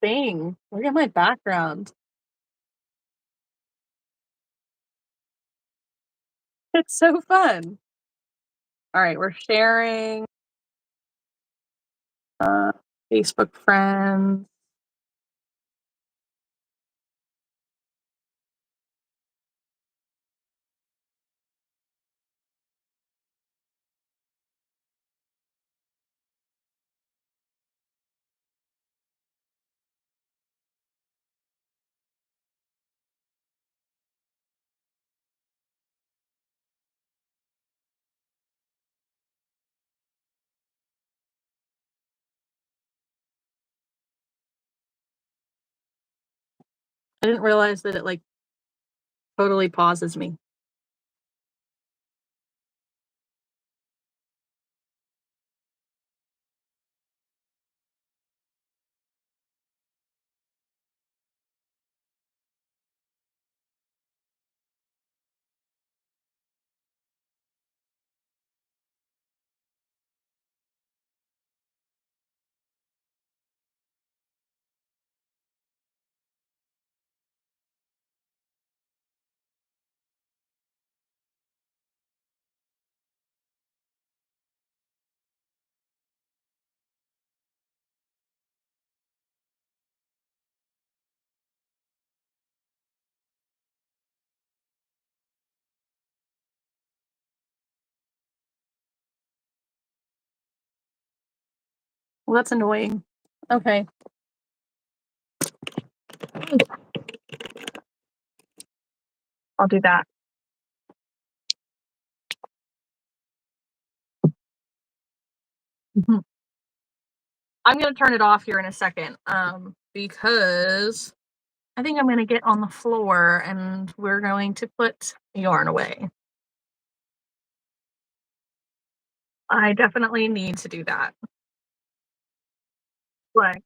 thing. Look at my background. It's so fun. All right, we're sharing uh, Facebook friends. I didn't realize that it like totally pauses me. Well, that's annoying. Okay. I'll do that. Mhm. I'm gonna turn it off here in a second, because I think I'm gonna get on the floor and we're going to put yarn away. I definitely need to do that. Like,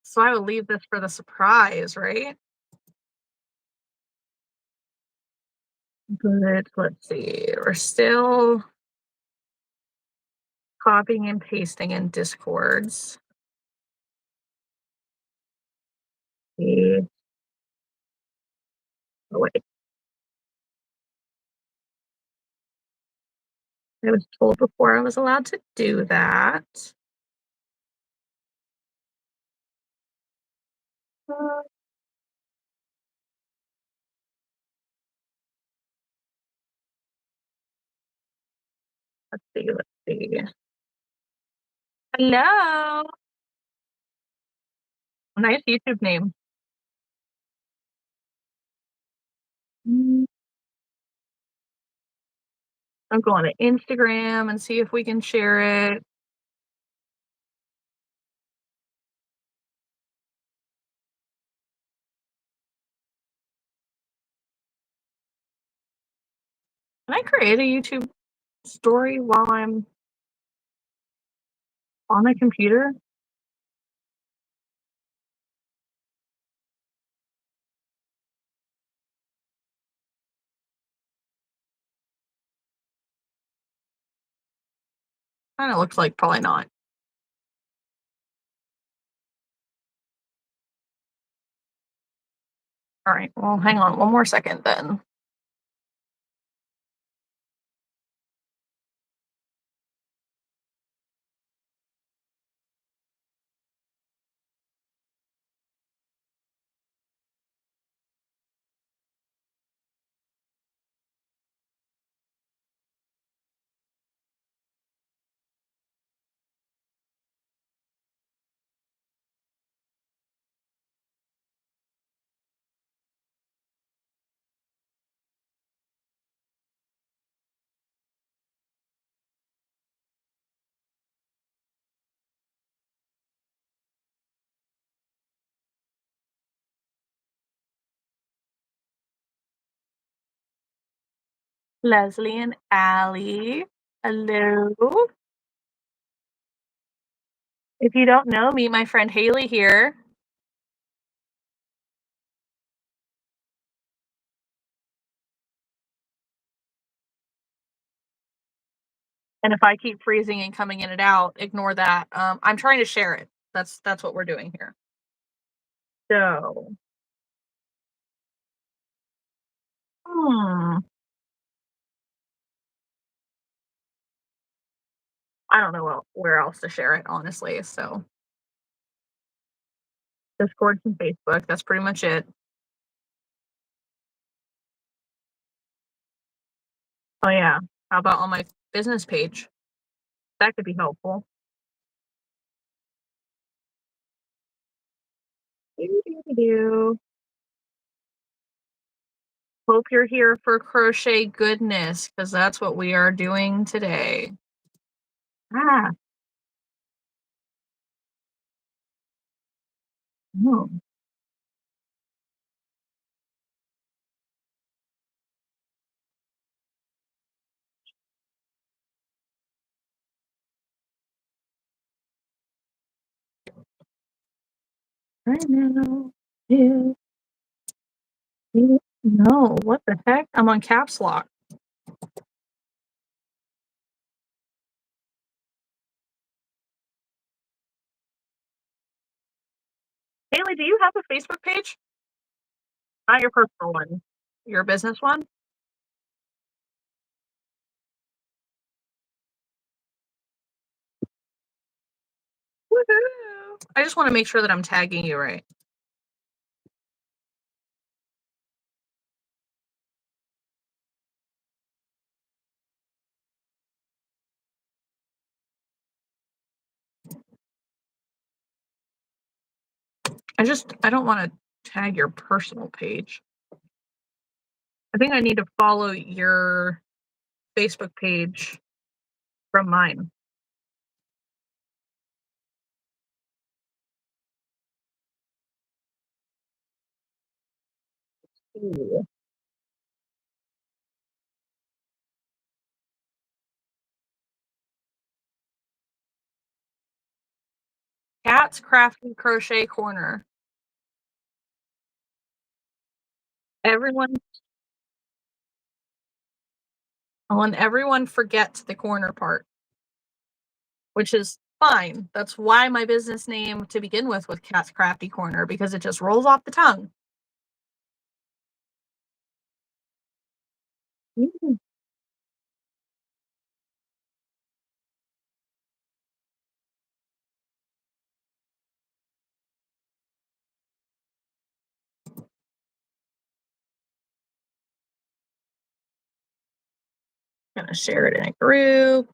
so I will leave this for the surprise, right? Good. Let's see. We're still copying and pasting in discords. Oh, wait. I was told before I was allowed to do that. Uh, let's see. Let's see. Hello. Nice YouTube name. Mm, I'm going to Instagram and see if we can share it. Can I create a YouTube story while I'm on the computer? Kind of looks like probably not. All right. Well, hang on one more second then. Leslie and Allie. Hello. If you don't know, meet my friend Haley here. And if I keep freezing and coming in and out, ignore that. I'm trying to share it. That's what we're doing here. So, hmm, I don't know where else to share it, honestly. So, Discord and Facebook, that's pretty much it. Oh, yeah. How about on my business page? That could be helpful. Doo-doo-doo-doo. Hope you're here for crochet goodness, because that's what we are doing today. Ah, mm, right now. Yeah, yeah. No, what the heck? I'm on caps lock. Haley, do you have a Facebook page? Not your personal one. Your business one? Woohoo! I just wanna make sure that I'm tagging you right. I don't wanna tag your personal page. I think I need to follow your Facebook page from mine. Ooh. Cat's Crafty Crochet Corner. Everyone and everyone forgets the corner part, which is fine. That's why my business name to begin with was Cat's Crafty Corner, because it just rolls off the tongue. Mm, gonna share it in a group.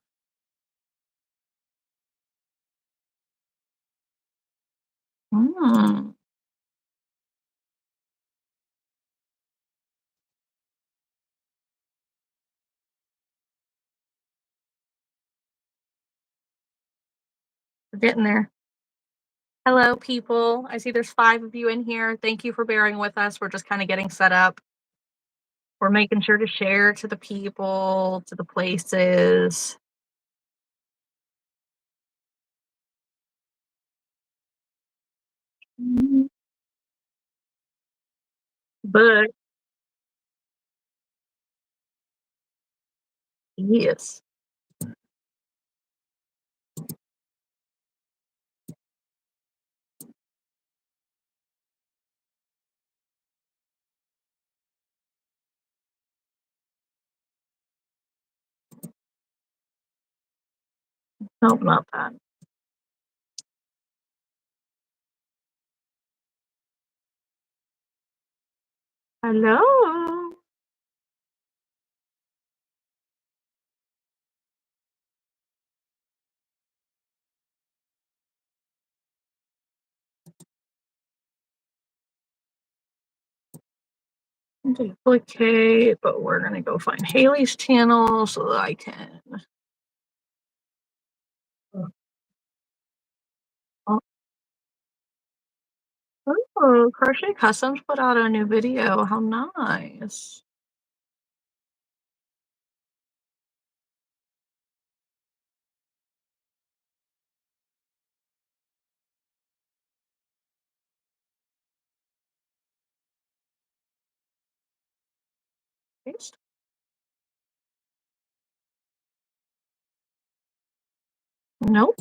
Mm, we're getting there. Hello, people. I see there's 5 of you in here. Thank you for bearing with us. We're just kinda getting set up. We're making sure to share to the people, to the places. Mhm. But yes, nope, not that. Hello. Duplicate, but we're gonna go find Haley's channel so that I can. Oh, oh, Crochet Customs put out a new video. How nice. Paste. Nope.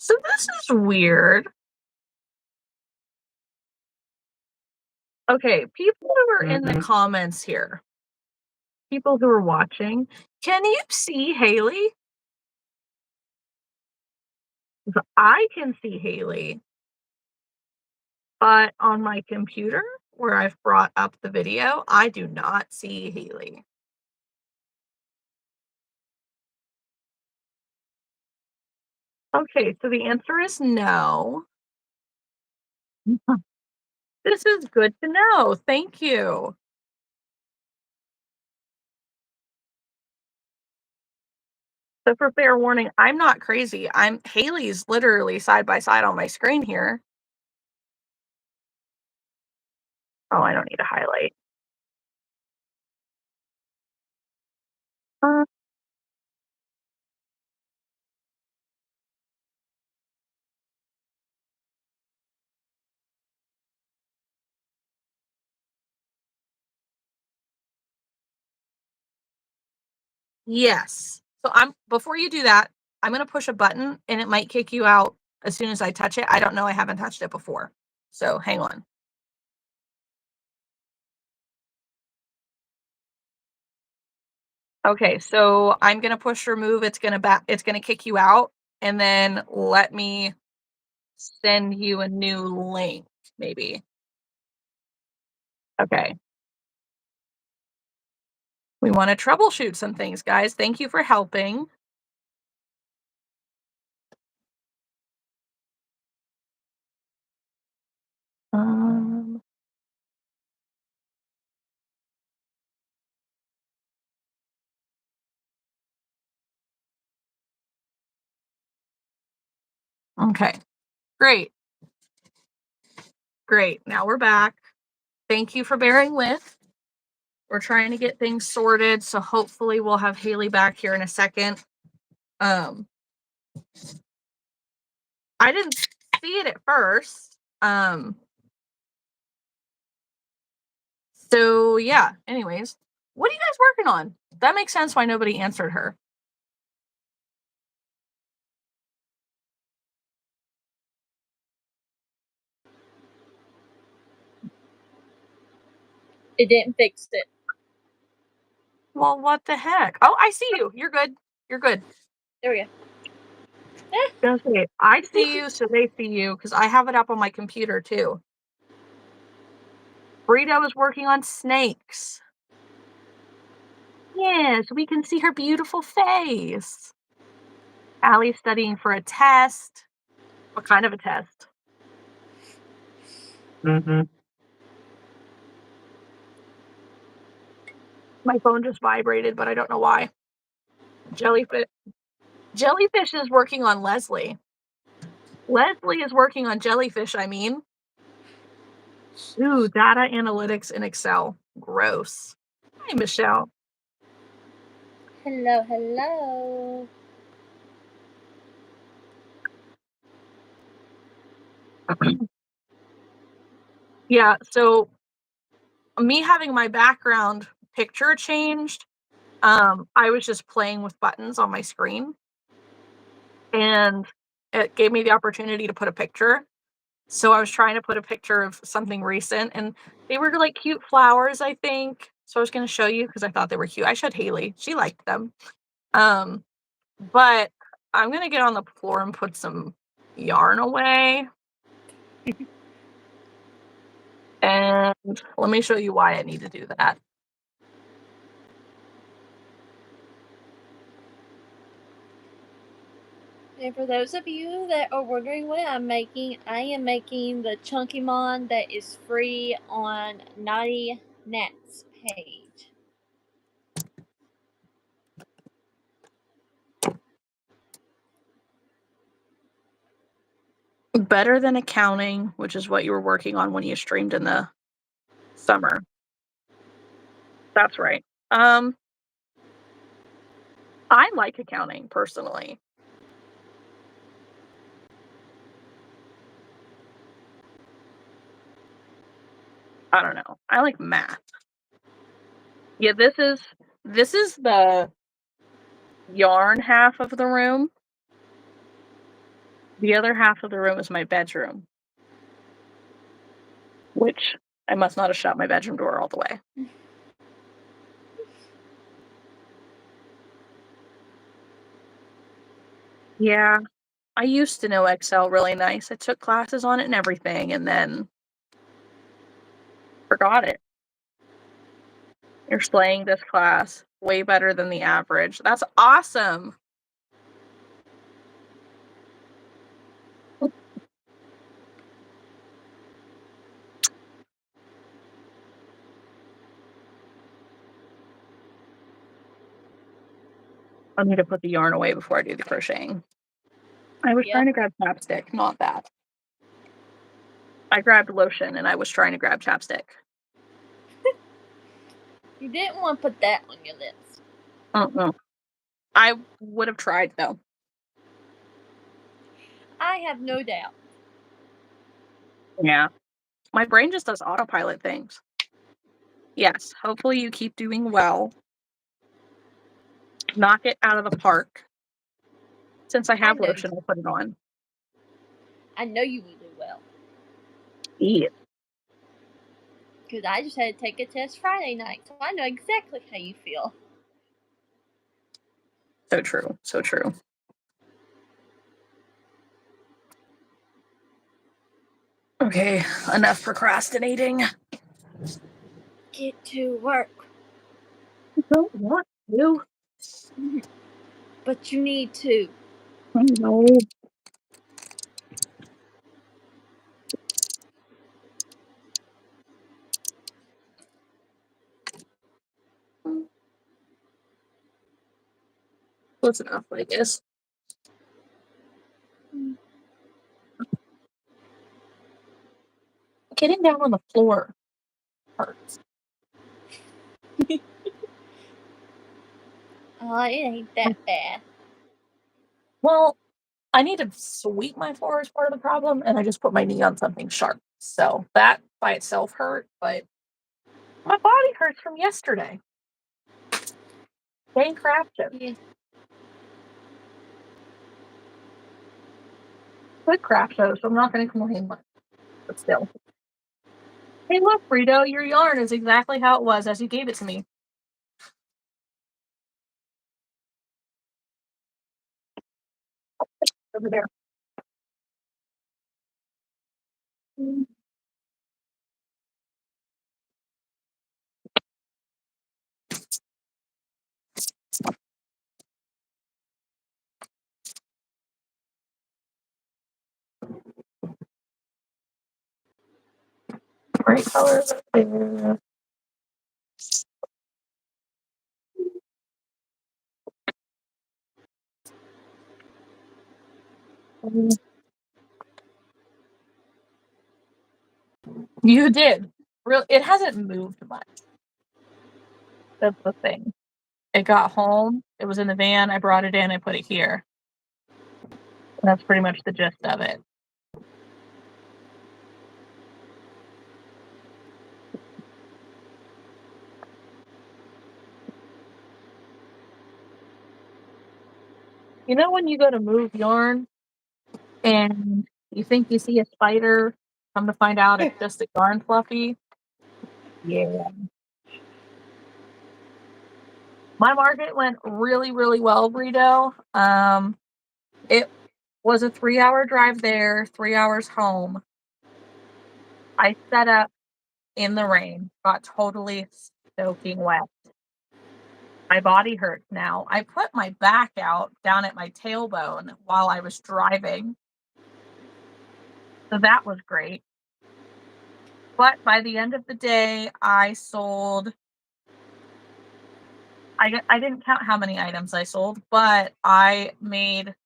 So this is weird. Okay, people who are in the comments here, people who are watching, can you see Haley? 'Cause I can see Haley, but on my computer where I've brought up the video, I do not see Haley. Okay, so the answer is no. This is good to know. Thank you. So for fair warning, I'm not crazy. I'm Haley's literally side by side on my screen here. Oh, I don't need to highlight. Uh, yes. So I'm before you do that, I'm gonna push a button and it might kick you out as soon as I touch it. I don't know. I haven't touched it before. So hang on. Okay, so I'm gonna push remove. It's gonna kick you out, and then let me send you a new link, maybe. Okay. We want to troubleshoot some things, guys. Thank you for helping. Um, okay, great, great. Now we're back. Thank you for bearing with. We're trying to get things sorted, so hopefully we'll have Haley back here in a second. Um, I didn't see it at first. So yeah. Anyways, what are you guys working on? That makes sense why nobody answered her. It didn't fix it. Well, what the heck? Oh, I see you. You're good. You're good. There we go. Okay, I see you, so they see you because I have it up on my computer too. Burrito is working on snakes. Yes, we can see her beautiful face. Allie's studying for a test. What kind of a test? My phone just vibrated, but I don't know why. Jellyfish. Jellyfish is working on Leslie. Leslie is working on jellyfish, I mean. Ooh, data analytics in Excel. Gross. Hi, Michelle. Hello, hello. Yeah, so me having my background picture changed, I was just playing with buttons on my screen, and it gave me the opportunity to put a picture. So I was trying to put a picture of something recent, and they were like cute flowers, I think. So I was going to show you because I thought they were cute. I showed Haley; she liked them. Um, but I'm going to get on the floor and put some yarn away, and let me show you why I need to do that. And for those of you that are wondering what I'm making, I am making the Chunky Mon that is free on Naughty Nat's page. Better than accounting, which is what you were working on when you streamed in the summer. That's right. I like accounting personally. I don't know. I like math. Yeah, this is the yarn half of the room. The other half of the room is my bedroom, which I must not have shut my bedroom door all the way. Yeah, I used to know Excel really nice. I took classes on it and everything, and then forgot it. You're slaying this class way better than the average. That's awesome. I need to put the yarn away before I do the crocheting. I was Yep. trying to grab chapstick, not that. I grabbed lotion and I was trying to grab chapstick. You didn't want to put that on your lips. I would have tried though. I have no doubt. Yeah. My brain just does autopilot things. Yes, hopefully you keep doing well. Knock it out of the park. Since I have lotion, I'll put it on. I know you will do well. Yeah. Because I just had to take a test Friday night, so I know exactly how you feel. So true. So true. Okay, enough procrastinating. Get to work. I don't want to. But you need to. I know. Close enough, I guess. Getting down on the floor hurts. Oh, it ain't that bad. Well, I need to sweep my floor is part of the problem, and I just put my knee on something sharp. So that by itself hurt, but my body hurts from yesterday. Dang crap show. Yeah. Good crap show, so I'm not going to complain much. But still. Hey, look, Frito, your yarn is exactly how it was as you gave it to me. Over there. Great colors up there. You did. Really, it hasn't moved much. That's the thing. It got home. It was in the van. I brought it in. I put it here. And that's pretty much the gist of it. You know when you go to move yarn and you think you see a spider, come to find out it's just a yarn fluffy? Yeah. My market went really, really well, Brito. It was a 3-hour drive there, 3 hours home. I set up in the rain, got totally soaking wet. My body hurts now. I put my back out down at my tailbone while I was driving. So that was great. But by the end of the day, I sold. I didn't count how many items I sold, but I made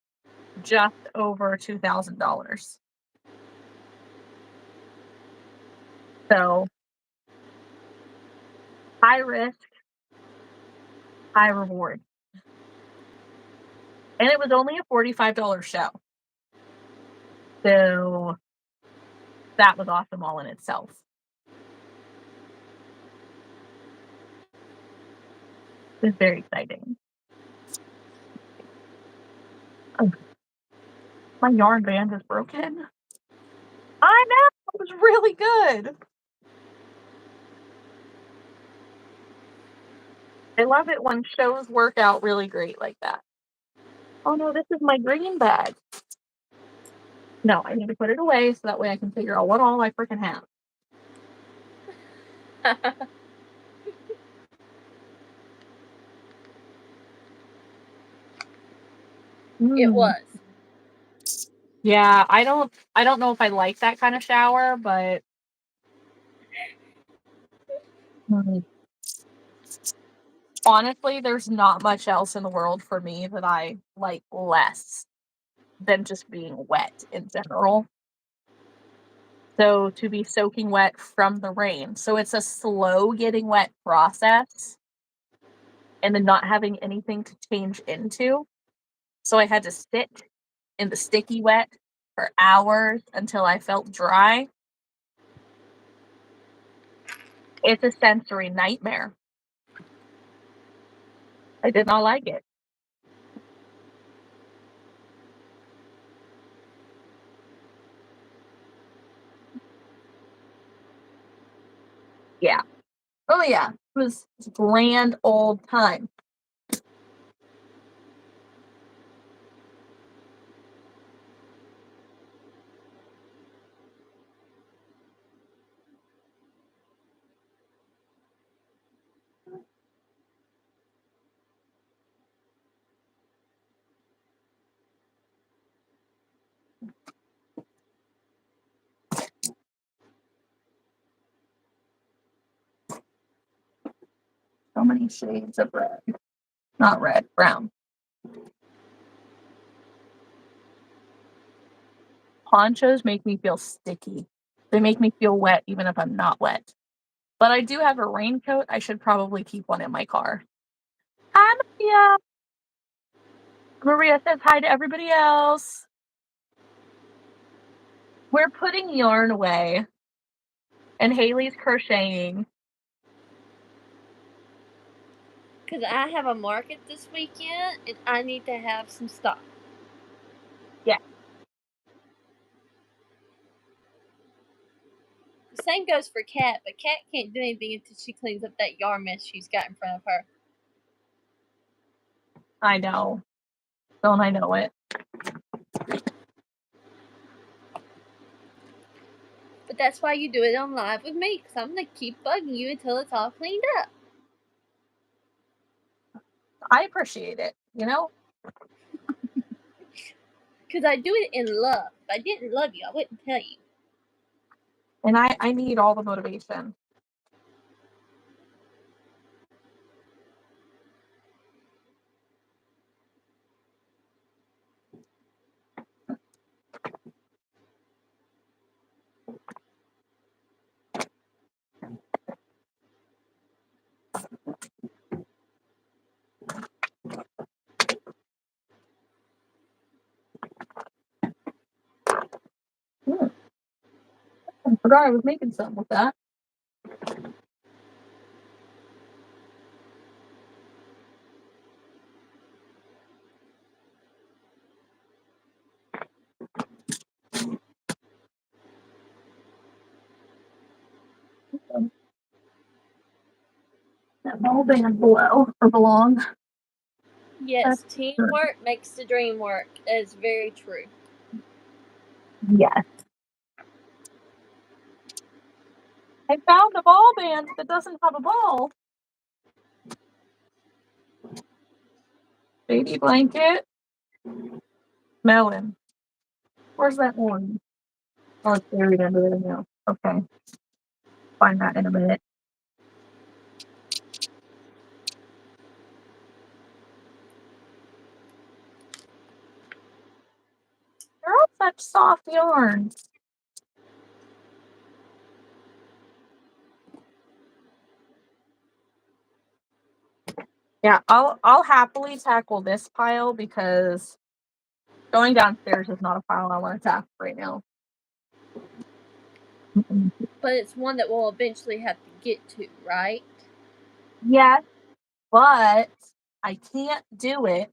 just over $2,000. So high risk, high reward. And it was only a $45 show. So that was awesome all in itself. It was very exciting. My yarn band is broken. I know, it was really good. I love it when shows work out really great like that. Oh no, this is my green bag. No, I need to put it away so that way I can figure out what all I freaking have. It Mm. was. Yeah, I don't know if I like that kind of shower, but mm, honestly, there's not much else in the world for me that I like less than just being wet in general. So to be soaking wet from the rain. So it's a slow getting wet process and then not having anything to change into. So I had to sit in the sticky wet for hours until I felt dry. It's a sensory nightmare. I did not like it. Yeah. Oh yeah. It was a grand old time. So many shades of red. Not red, brown. Ponchos make me feel sticky. They make me feel wet even if I'm not wet. But I do have a raincoat. I should probably keep one in my car. Hi, Maria. Maria says hi to everybody else. We're putting yarn away, and Haley's crocheting. Because I have a market this weekend and I need to have some stock. Yeah, The same goes for Kat, but Kat can't do anything until she cleans up that yarn mess she's got in front of her. I know. Don't I know it? But that's why you do it on live with me, because I'm going to keep bugging you until it's all cleaned up. I appreciate it, you know? Because I do it in love. If I didn't love you, I wouldn't tell you. And I need all the motivation. Mm, I forgot I was making something with that. That ball band below or belong. Yes, That's good. teamwork makes the dream work. That is very true. Yes. I found a ball band that doesn't have a ball. Baby blanket. Melon. Where's that one? Oh, it's buried under there now. Okay. Find that in a minute. They're all such soft yarns. Yeah, I'll happily tackle this pile because going downstairs is not a pile I want to tackle right now. Mm-mm. But it's one that we'll eventually have to get to, right? Yes, but I can't do it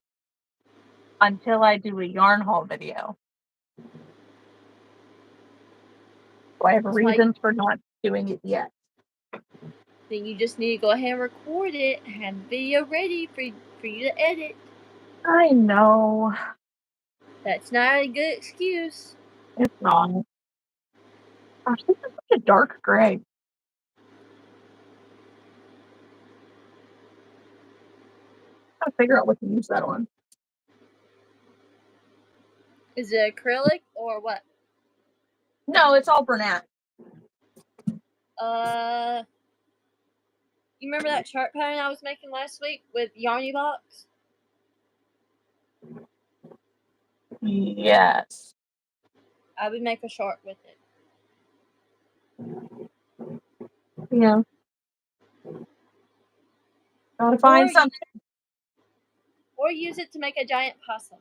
until I do a yarn haul video. Do I have That's why reasons for not doing it yet? then you just need to go ahead and record it and have the video ready for you to edit. I know. That's not a good excuse. It's not. Gosh, this is such a dark gray. Gotta figure out what to use that on. Is it acrylic or what? No, it's all brunette. You remember that chart pattern I was making last week with Yarny Box? Yes. I would make a chart with it. Yeah. Gotta find something. Or use it to make a giant possum.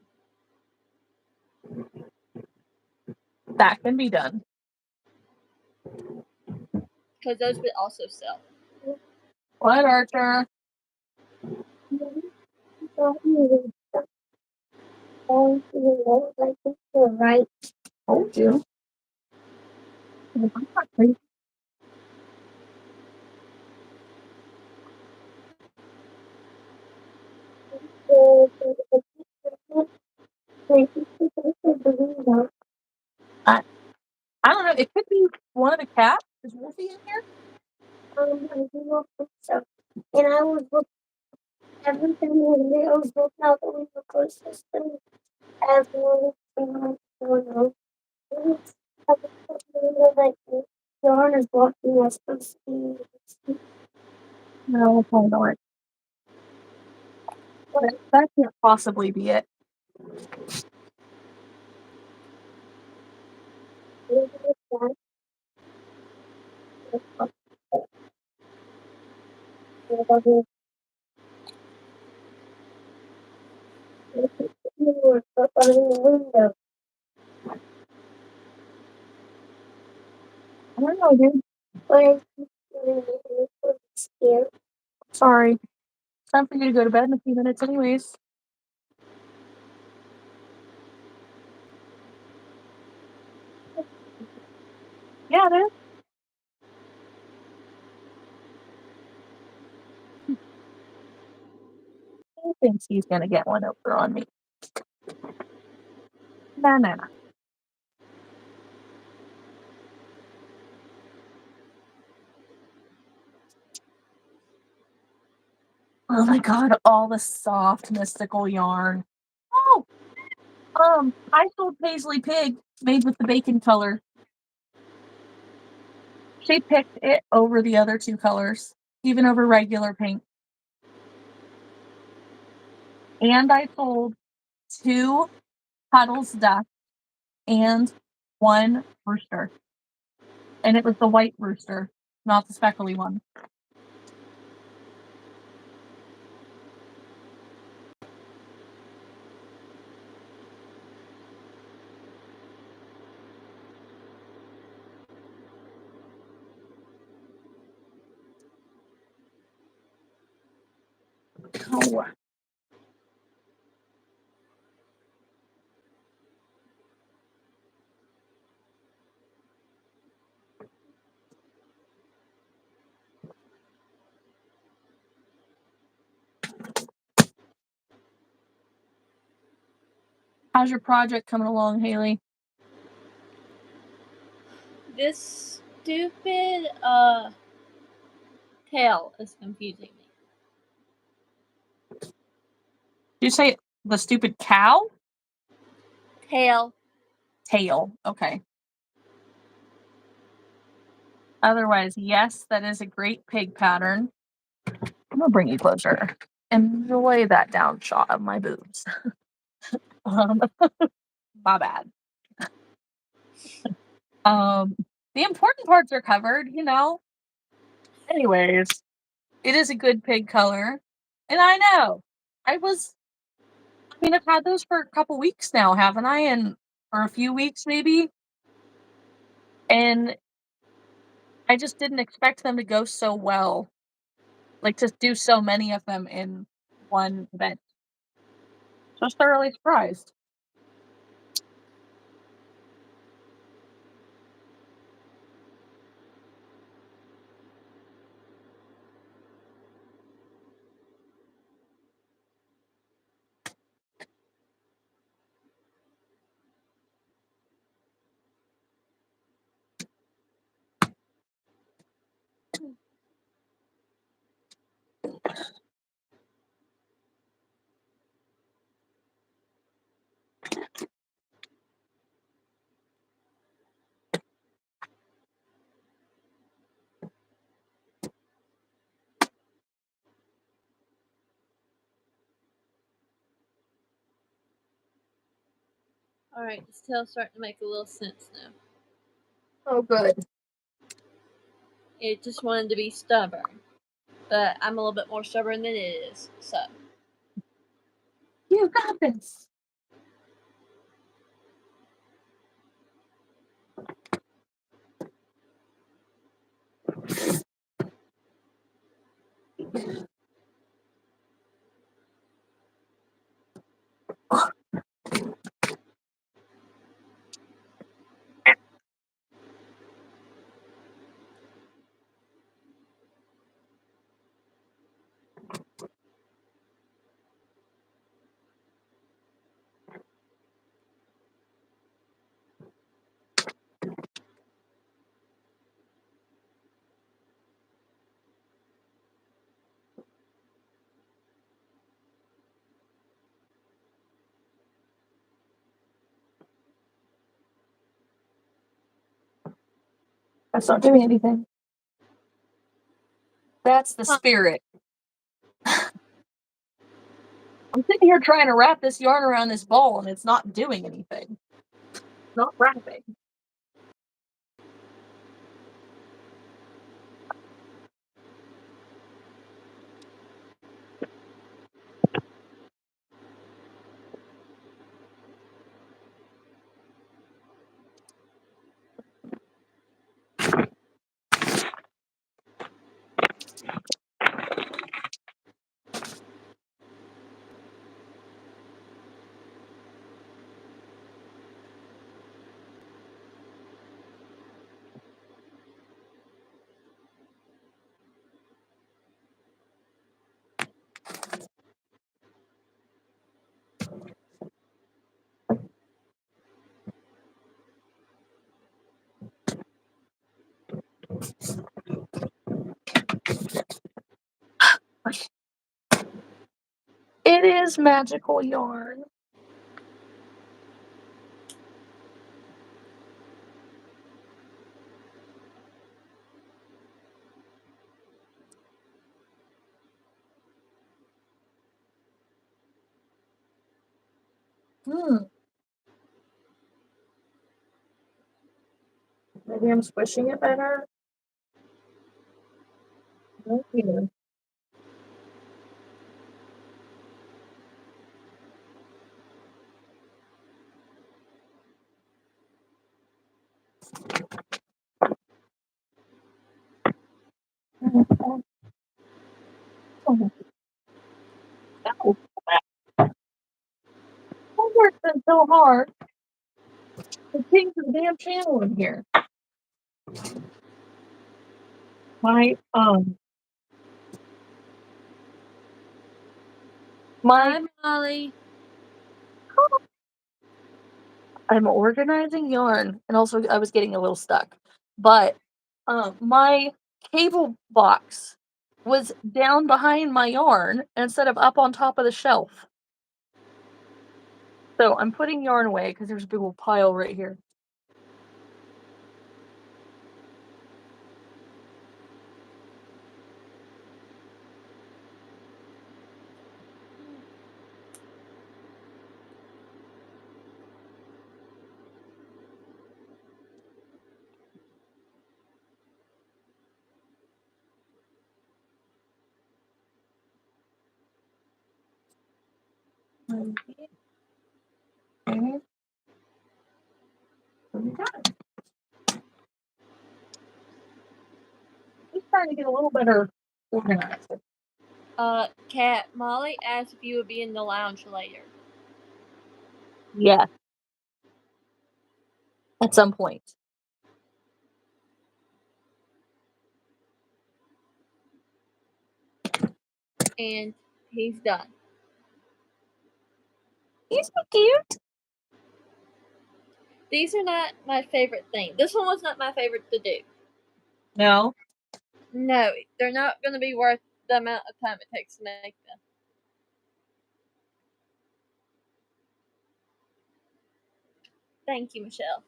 That can be done. Because those would also sell. What, Archer? Right. Told you. I don't know. It could be one of the cats. Is Wolfie in here? I don't think so. And I was looking everything in the videos looked out the window closest to as one of like yarn is blocking us from seeing. No, hold on. That can't possibly be it. I don't know, dude. Sorry. Time for you to go to bed in a few minutes anyways. Yeah, it is. He thinks he's gonna get one over on me. Nah, nah, nah. Oh my god, all the soft mystical yarn. Oh! I sold Paisley Pig made with the bacon color. She picked it over the other two colors, even over regular pink. And I sold 2 Puddles duck and 1 rooster. And it was the white rooster, not the speckly one. Oh. How's your project coming along, Haley? This stupid tail is confusing me. Did you say the stupid cow? Tail. Tail. Okay. Otherwise, yes, that is a great pig pattern. I'm gonna bring you closer. Enjoy that down shot of my boobs. My bad. The important parts are covered, you know. Anyways, it is a good pig color. And I know. I've had those for a couple weeks now, haven't I? And or a few weeks maybe. And I just didn't expect them to go so well. Like to do so many of them in one event. So I was thoroughly surprised. Alright, this tail's starting to make a little sense now. Oh, good. It just wanted to be stubborn. But I'm a little bit more stubborn than it is, so. You got this. That's not doing anything. That's the spirit. I'm sitting here trying to wrap this yarn around this ball and it's not doing anything. It's not wrapping. It is magical yarn. Maybe I'm squishing it better. Yeah. Oh, homework's been so hard. The things the damn channel in here. My Hi, Molly. I'm organizing yarn, and also I was getting a little stuck. But my cable box was down behind my yarn instead of up on top of the shelf. So I'm putting yarn away because there's a big old pile right here. Okay. Just trying to get a little better organized. Kat, Molly asked if you would be in the lounge later. Yeah. At some point. And he's done. He's so cute. These are not my favorite thing. This one was not my favorite to do. No. No, they're not going to be worth the amount of time it takes to make them. Thank you, Michelle.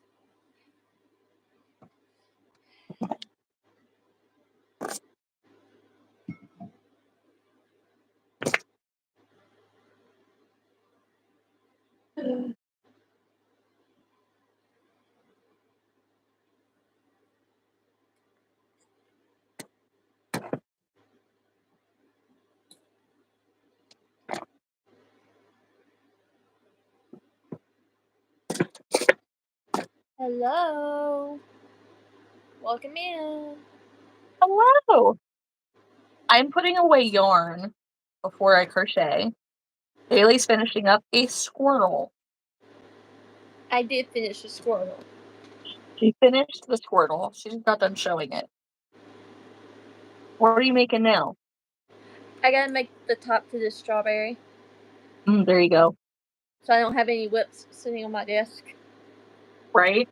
Hello. Welcome in. Hello. I'm putting away yarn before I crochet. Haley's finishing up a squirrel. I did finish the squirrel. She finished the squirrel. She just got done showing it. What are you making now? I gotta make the top to this strawberry, There you go. so I don't have any whips sitting on my desk. Right?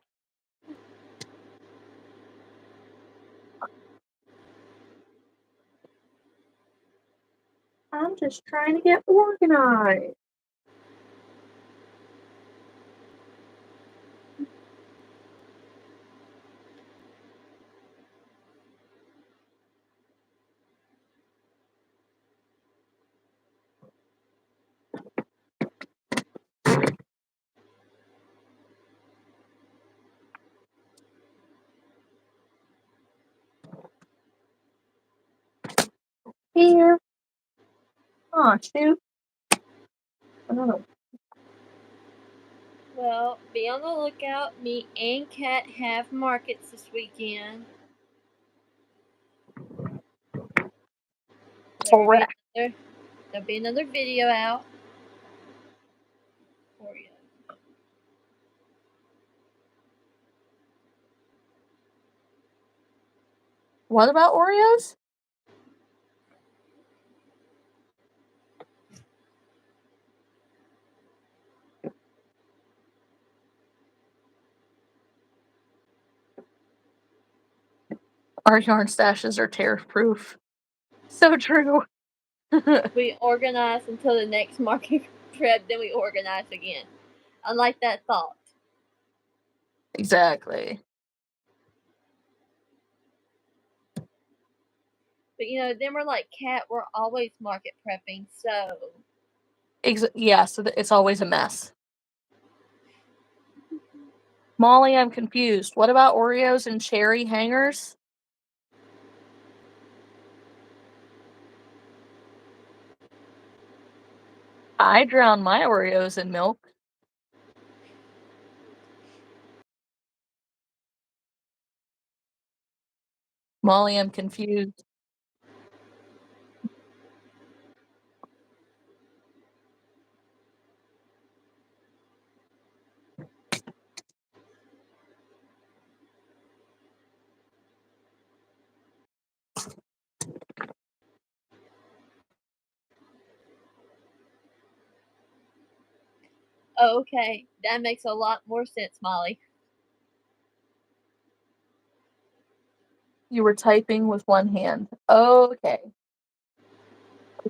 I'm just trying to get organized. Here. Aw, shoot. Oh. Well, be on the lookout. Me and Kat have markets this weekend. Correct. There'll be another video out for you. What about Oreos? Our yarn stashes are tear-proof. So true. We organize until the next market trip, then we organize again. I like that thought. Exactly. But then we're like Kat, we're always market prepping, so Yeah, so it's always a mess. Molly, I'm confused. What about Oreos and cherry hangers? I drown my Oreos in milk. Molly, I'm confused. oh, okay. That makes a lot more sense, Molly. You were typing with one hand. Okay.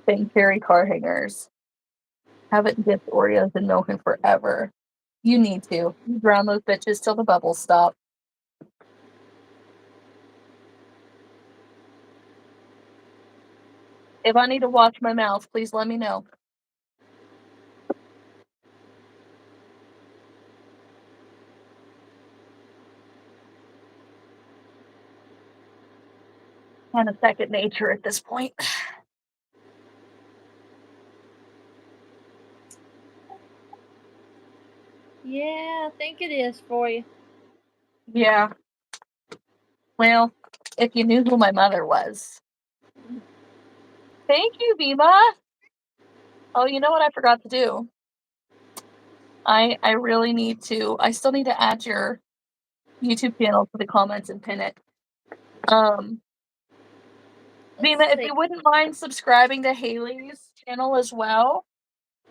Saying cherry car hangers. Haven't dipped Oreos in milk in forever. You need to. You drown those bitches till the bubbles stop. If I need to watch my mouth, please let me know. Kind of second nature at this point. Yeah, I think it is for you. Yeah. Well, if you knew who my mother was. Thank you, Viva. Oh, you know what I forgot to do? I really need to. I still need to add your YouTube channel to the comments and pin it. Vima, if you wouldn't mind subscribing to Haley's channel as well.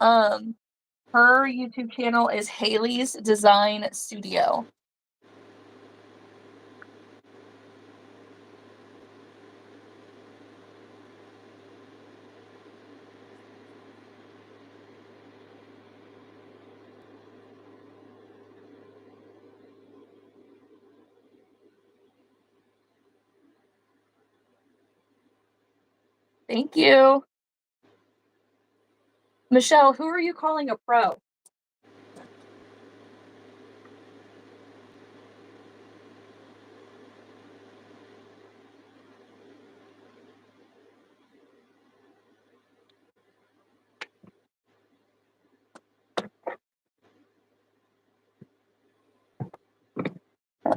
Her YouTube channel is Haley's Design Studio. Thank you. Michelle, who are you calling a pro?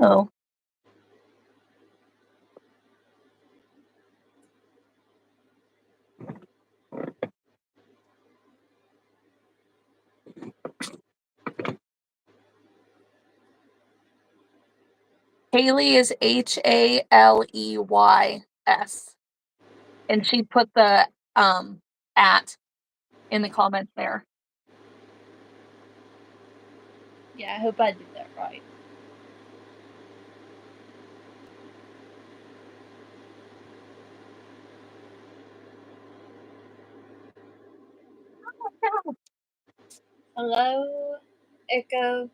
Oh. Haley is Haleys, and she put the at in the comments there. Yeah, I hope I did that right. Hello, Echo.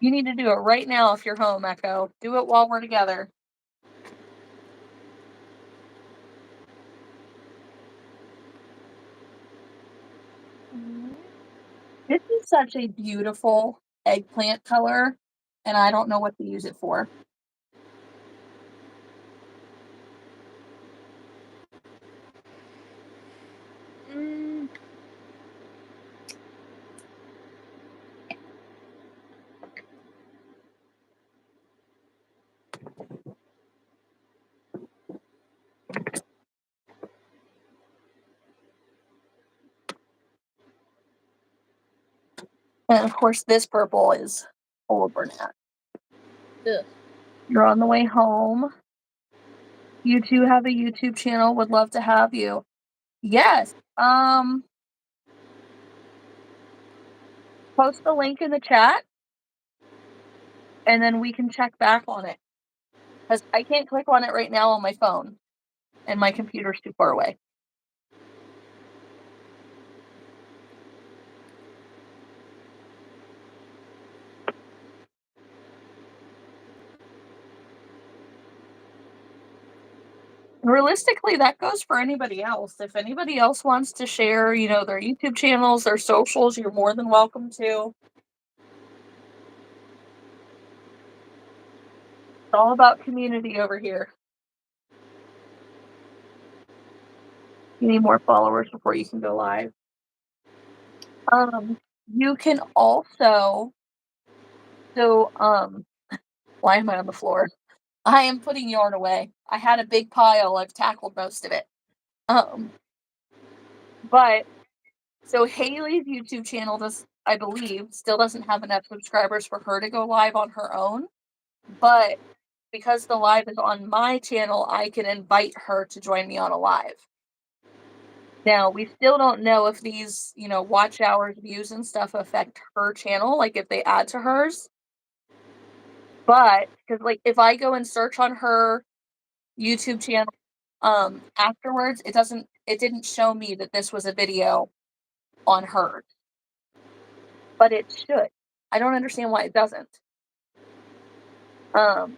You need to do it right now if you're home, Echo. Do it while we're together. This is such a beautiful eggplant color, and I don't know what to use it for. Mm. And of course, this purple is old Bernat. Ugh. You're on the way home. You two have a YouTube channel. Would love to have you. Yes. Post the link in the chat, and then we can check back on it. Because I can't click on it right now on my phone, and my computer's too far away. Realistically, that goes for anybody else. If anybody else wants to share, their YouTube channels, their socials, you're more than welcome to. It's all about community over here. You need more followers before you can go live. You can also, why am I on the floor? I am putting yarn away. I had a big pile. I've tackled most of it. But so Haley's YouTube channel I believe, still doesn't have enough subscribers for her to go live on her own. But because the live is on my channel, I can invite her to join me on a live. Now, we still don't know if these, watch hours, views, and stuff affect her channel, like if they add to hers. But, because, like, if I go and search on her YouTube channel afterwards, it didn't show me that this was a video on hers. But it should. I don't understand why it doesn't. But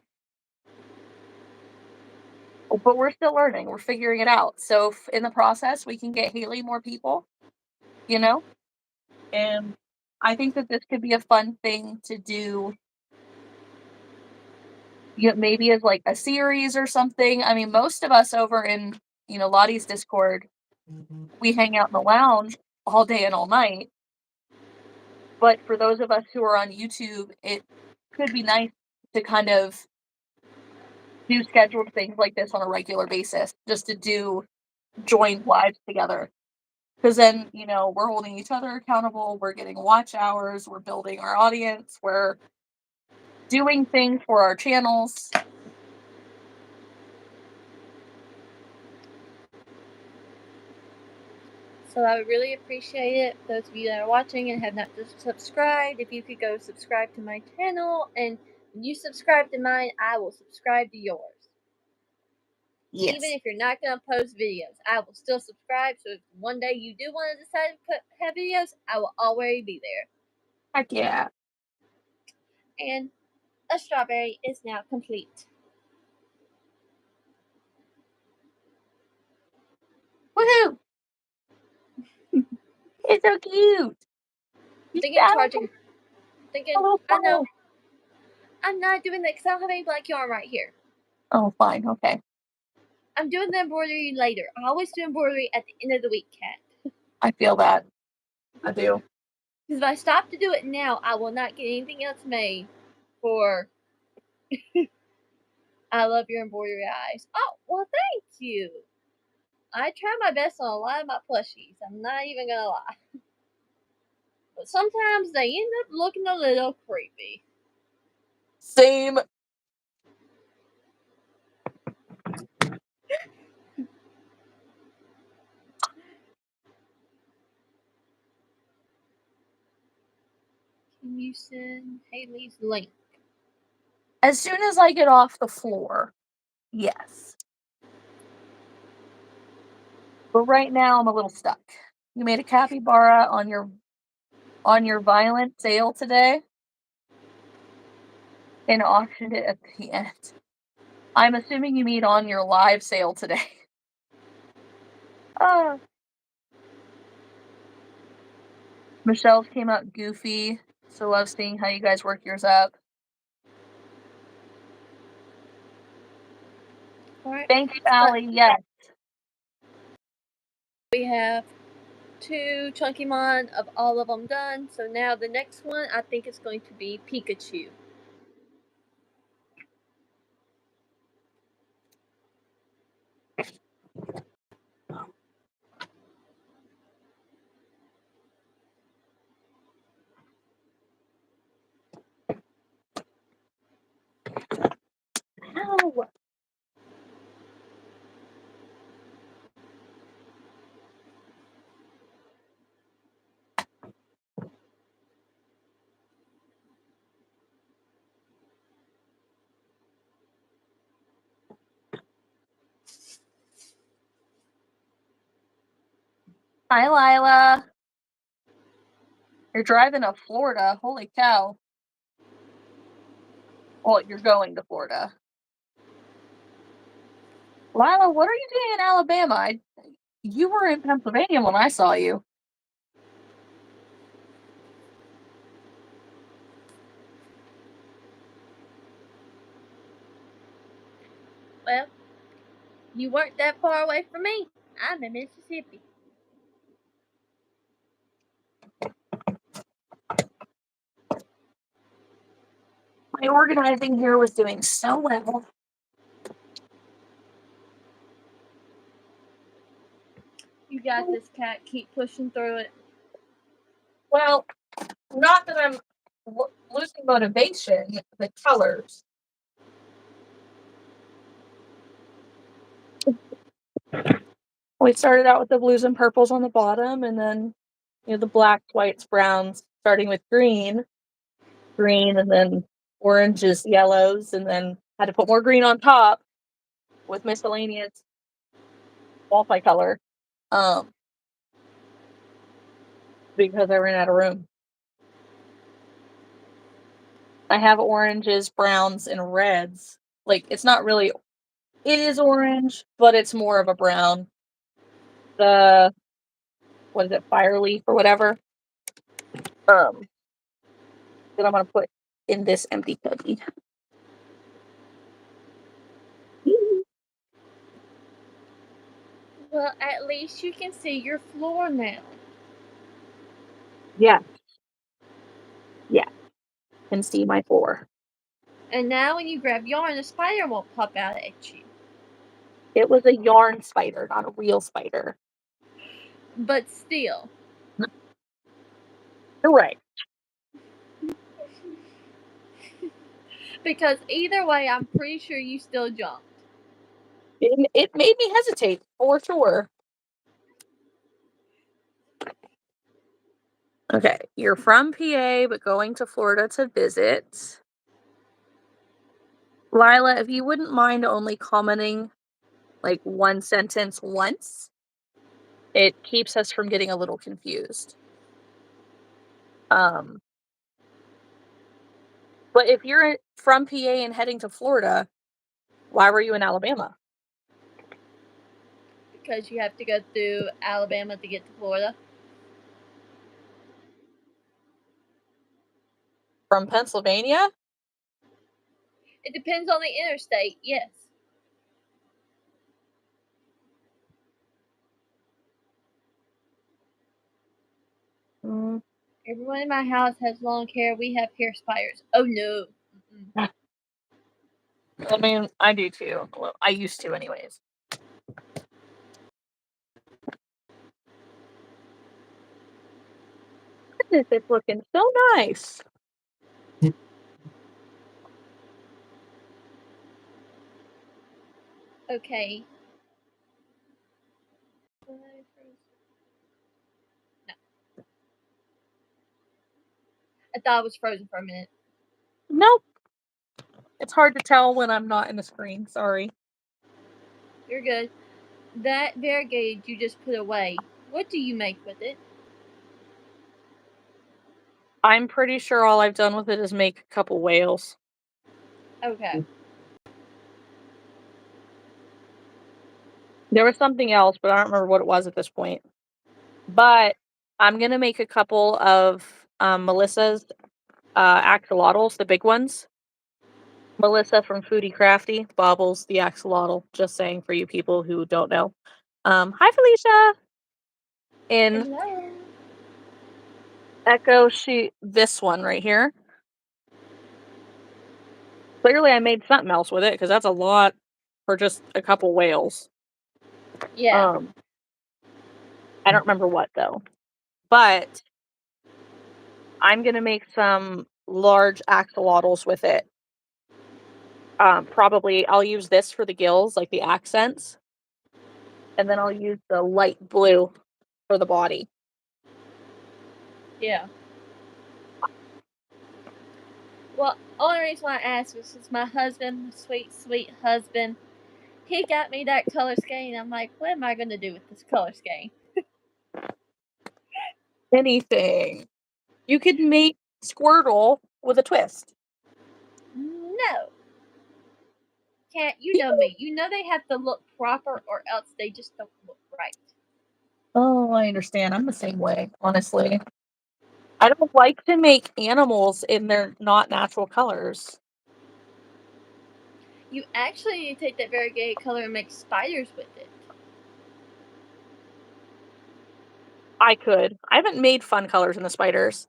we're still learning. We're figuring it out. So in the process, we can get Haley more people, and I think that this could be a fun thing to do. Maybe as like a series or something. I mean, most of us over in, Lottie's Discord, we hang out in the lounge all day and all night. But for those of us who are on YouTube, it could be nice to kind of do scheduled things like this on a regular basis, just to do joined lives together. Because then, we're holding each other accountable, we're getting watch hours, we're building our audience, we're doing things for our channels. So I would really appreciate it, those of you that are watching and have not just subscribed, if you could go subscribe to my channel, and when you subscribe to mine, I will subscribe to yours. Yes. Even if you're not going to post videos, I will still subscribe, so if one day you do want to decide to have videos, I will already be there. Heck yeah. And a strawberry is now complete. Woohoo! It's so cute. Thinking charging. Thinking, I know. I'm not doing that because I don't have any black yarn right here. Oh, fine. Okay. I'm doing the embroidery later. I always do embroidery at the end of the week, Kat. I feel that. I do. Because if I stop to do it now, I will not get anything else made for I love your embroidery eyes. Oh, well, thank you. I try my best on a lot of my plushies. I'm not even gonna lie. But sometimes they end up looking a little creepy. Same. Can you send Haley's link? As soon as I get off the floor, yes. But right now I'm a little stuck. You made a capybara on your violent sale today and auctioned it at the end. I'm assuming you mean on your live sale today. Michelle's came out goofy, so love seeing how you guys work yours up. Alright. Thank you, Allie. Yes. We have 2 Chunky Mon of all of them done. So now the next one, I think it's going to be Pikachu. Ow. Hi, Lila. You're driving to Florida. Holy cow. Well, you're going to Florida. Lila, what are you doing in Alabama? You were in Pennsylvania when I saw you. Well, you weren't that far away from me. I'm in Mississippi. My organizing here was doing so well. You got this, cat. Keep pushing through it. Well, not that I'm losing motivation, the colors. We started out with the blues and purples on the bottom, and then the blacks, whites, browns, starting with green, and then oranges, yellows, and then had to put more green on top with miscellaneous multicolor, because I ran out of room. I have oranges, browns, and reds. Like, it's not really, it is orange, but it's more of a brown. The, what is it, fire leaf or whatever, that I'm going to put in this empty cubby. Well, at least you can see your floor now. Yeah. Yeah. Can see my floor. And now when you grab yarn, a spider won't pop out at you. It was a yarn spider, not a real spider. But still. You're right. Because either way, I'm pretty sure you still jumped. It made me hesitate, for sure. Okay, you're from PA, but going to Florida to visit. Lila, if you wouldn't mind only commenting like one sentence once, it keeps us from getting a little confused. But if you're from PA and heading to Florida, why were you in Alabama? Because you have to go through Alabama to get to Florida. From Pennsylvania? It depends on the interstate, yes. Mm. Everyone in my house has long hair. We have hair spiders. Oh no. Mm-mm. I mean, I do too. Well, I used to, anyways. Goodness, it's looking so nice. Okay. No. I thought it was frozen for a minute. Nope. It's hard to tell when I'm not in the screen. Sorry. You're good. That variegated you just put away. What do you make with it? I'm pretty sure all I've done with it is make a couple whales. Okay. There was something else, but I don't remember what it was at this point. But I'm gonna make a couple of Melissa's axolotls, the big ones. Melissa from Foodie Crafty bobbles the axolotl. Just saying for you people who don't know. Hi Felicia. In Hello. Echo, this one right here. Clearly, I made something else with it because that's a lot for just a couple whales. Yeah. I don't remember what though. But I'm gonna make some large axolotls with it. Probably I'll use this for the gills, like the accents, and then I'll use the light blue for the body. Yeah. Well, only reason why I asked was because my husband, my sweet, sweet husband, he got me that color scheme. I'm like, what am I going to do with this color scheme? Anything. You could make Squirtle with a twist. No. Can't. You know me. You know they have to look proper or else they just don't look right. Oh, I understand. I'm the same way, honestly. I don't like to make animals in their not natural colors. You actually need to take that variegated color and make spiders with it. I could. I haven't made fun colors in the spiders.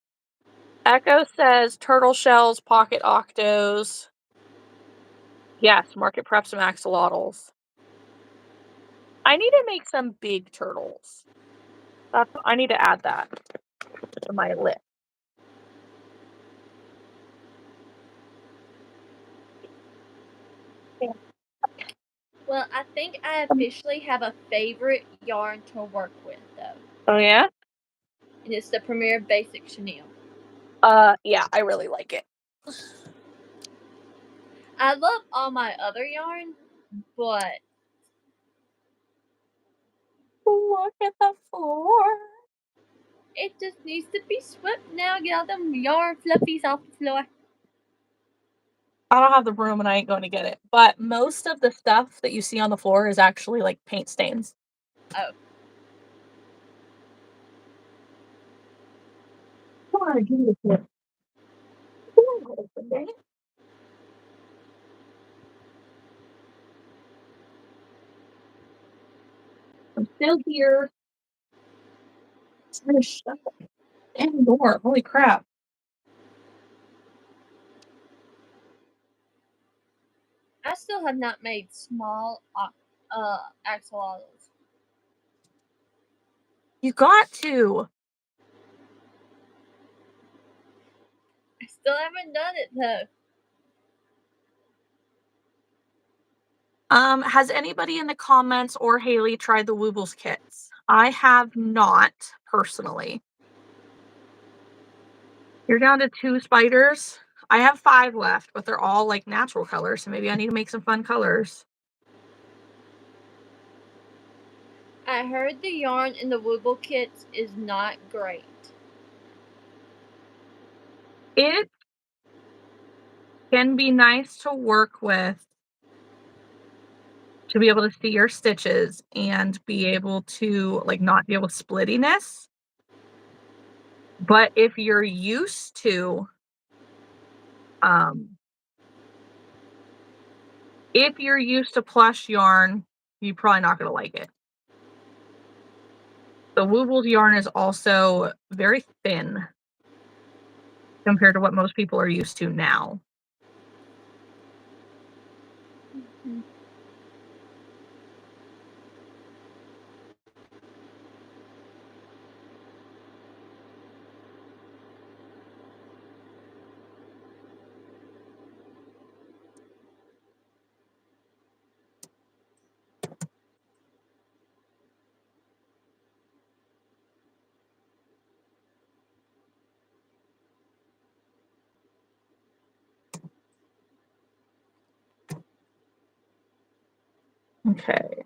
Echo says turtle shells, pocket octos. Yes, market prep some axolotls. I need to make some big turtles. I need to add that to my list. Well, I think I officially have a favorite yarn to work with, though. Oh yeah? And it's the Premier Basic Chenille. Yeah, I really like it. I love all my other yarn, but Look at the floor. it just needs to be swept now. Get all them yarn fluffies off the floor. I don't have the broom and I ain't going to get it. But most of the stuff that you see on the floor is actually like paint stains. Oh. Come on, give me this. I'm still here. Shut the damn door. Holy crap. I still have not made small axolotls. You got to. I still haven't done it though. Has anybody in the comments or Haley tried the Woobles kits? I have not personally. You're down to 2 spiders. I have 5 left, but they're all like natural colors, so maybe I need to make some fun colors. I heard the yarn in the Wooble kits is not great. It can be nice to work with to be able to see your stitches and be able to like not deal with splittiness. But if you're used to um if you're used to plush yarn, you're probably not going to like it. The Woobles yarn is also very thin. compared to what most people are used to now. Mhm. Okay.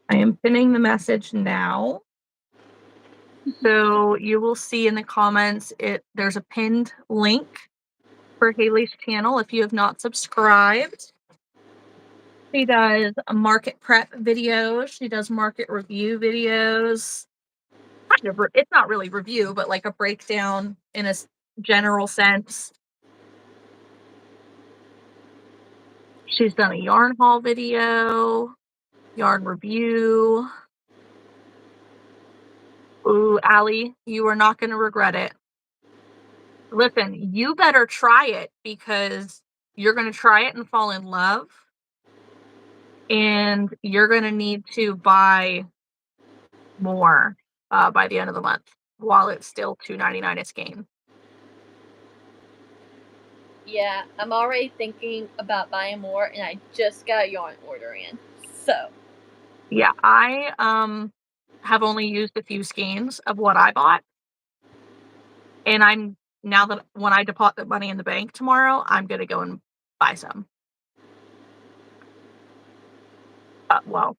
I am pinning the message now. So you will see in the comments there's a pinned link for Haley's channel if you have not subscribed. She does a market prep videos. She does market review videos. It's not really review, but like a breakdown in a general sense. She's done a yarn haul video, yarn review. Ooh, Allie, you are not going to regret it. Listen, you better try it because you're going to try it and fall in love. And you're going to need to buy more by the end of the month while it's still $2.99 a skein. Yeah, I'm already thinking about buying more, and I just got a yarn order in. So, Yeah, I have only used a few skeins of what I bought. And I'm now that when I deposit money in the bank tomorrow, I'm going to go and buy some. Well,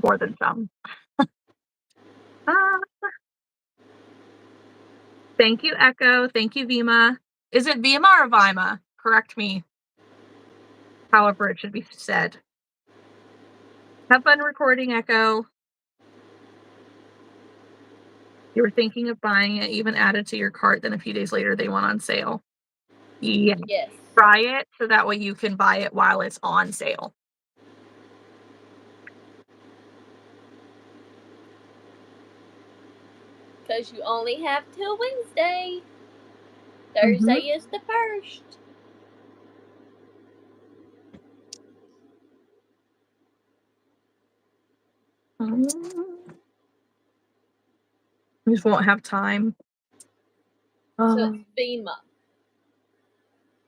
more than some. Uh, Thank you, Echo. Thank you, Vima. Is it Vima or Vima? Correct me, however it should be said. Have fun recording, Echo. You were thinking of buying it, even added to your cart, then a few days later they went on sale. Yeah. yes. Try it so that way you can buy it while it's on sale. Because you only have till Wednesday. Thursday is the 1st. We just won't have time. So it's FEMA.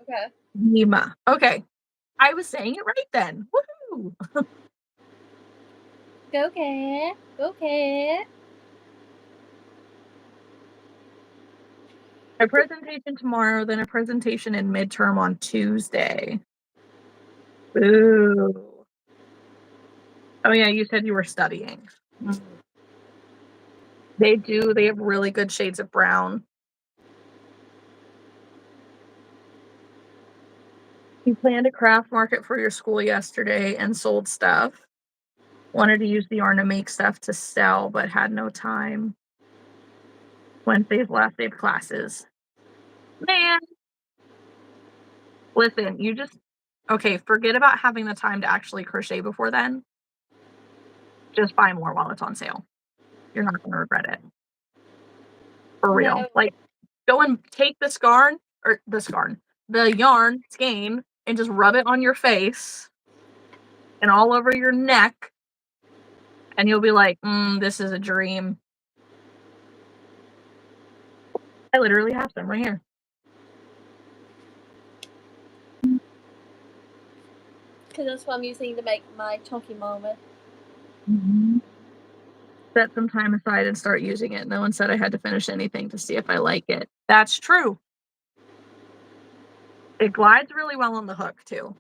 Okay. Vima. Okay. I was saying it right then. Woohoo! Go cat. Go cat. A presentation tomorrow, then a presentation in midterm on Tuesday. Ooh. Oh yeah, you said you were studying. They do. They have really good shades of brown. You planned a craft market for your school yesterday and sold stuff. Wanted to use the yarn to make stuff to sell, but had no time. Wednesday's last day of classes. Man, listen, okay, forget about having the time to actually crochet before then. Just buy more while it's on sale. You're not going to regret it. For real. No. Like, go and take the yarn skein and just rub it on your face and all over your neck. And you'll be like, this is a dream. I literally have some right here. Because that's what I'm using to make my chunky moment. Set some time aside and start using it. No one said I had to finish anything to see if I like it. That's true. It glides really well on the hook, too.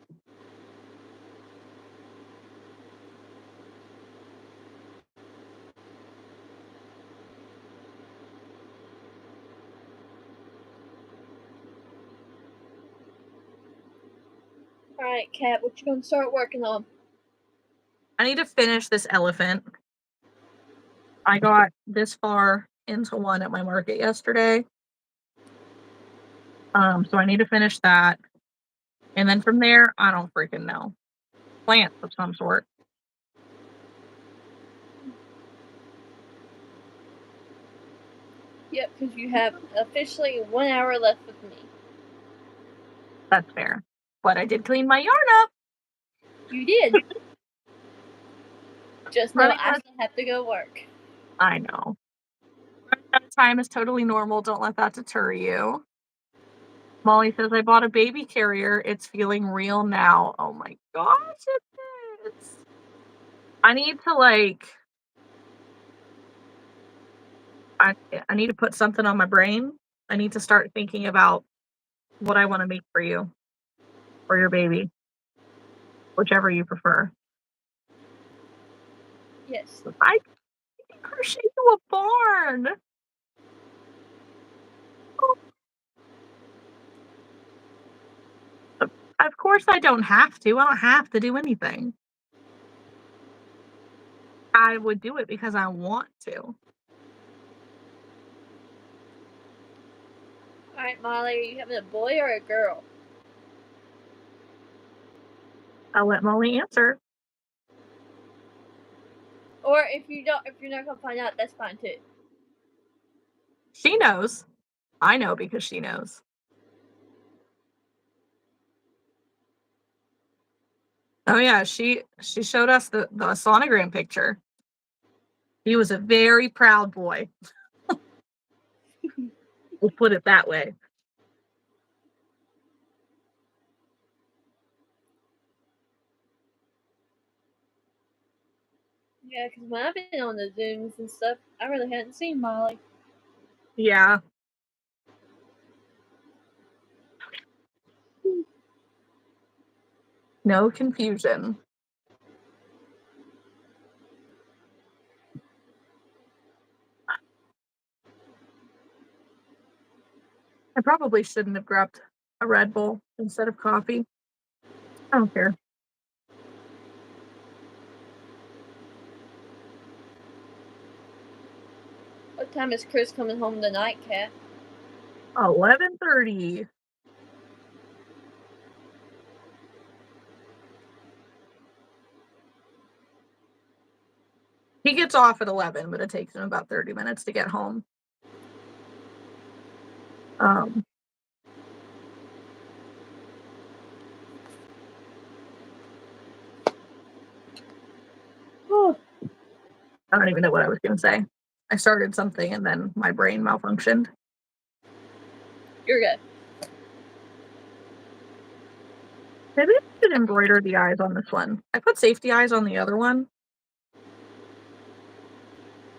Alright, Kat, what you gonna start working on? I need to finish this elephant. I got this far into one at my market yesterday. So I need to finish that. And then from there, I don't freaking know. Plants of some sort. Yep, because you have officially 1 hour left with me. That's fair. But I did clean my yarn up. You did. Just know Running I out of still have to go work. I know. Running out of time is totally normal. Don't let that deter you. Molly says, I bought a baby carrier. It's feeling real now. Oh my gosh, it is. I need to I need to put something on my brain. I need to start thinking about what I want to make for you or your baby, whichever you prefer. Yes. I can crochet you a barn. Of course I don't have to. I don't have to do anything. I would do it because I want to. Alright, Molly, are you having a boy or a girl? I'll let Molly answer. Or if you're not gonna find out, that's fine too. She knows. I know because she knows. Oh yeah, she showed us the sonogram picture. He was a very proud boy. We'll put it that way. Yeah, because when I've been on the Zooms and stuff, I really hadn't seen Molly. Yeah. No confusion. I probably shouldn't have grabbed a Red Bull instead of coffee. I don't care. What time is Chris coming home tonight, Kat? 11:30. He gets off at 11, but it takes him about 30 minutes to get home. Um, I don't even know what I was going to say. I started something and then my brain malfunctioned. You're good. Maybe I should embroider the eyes on this one. I put safety eyes on the other one.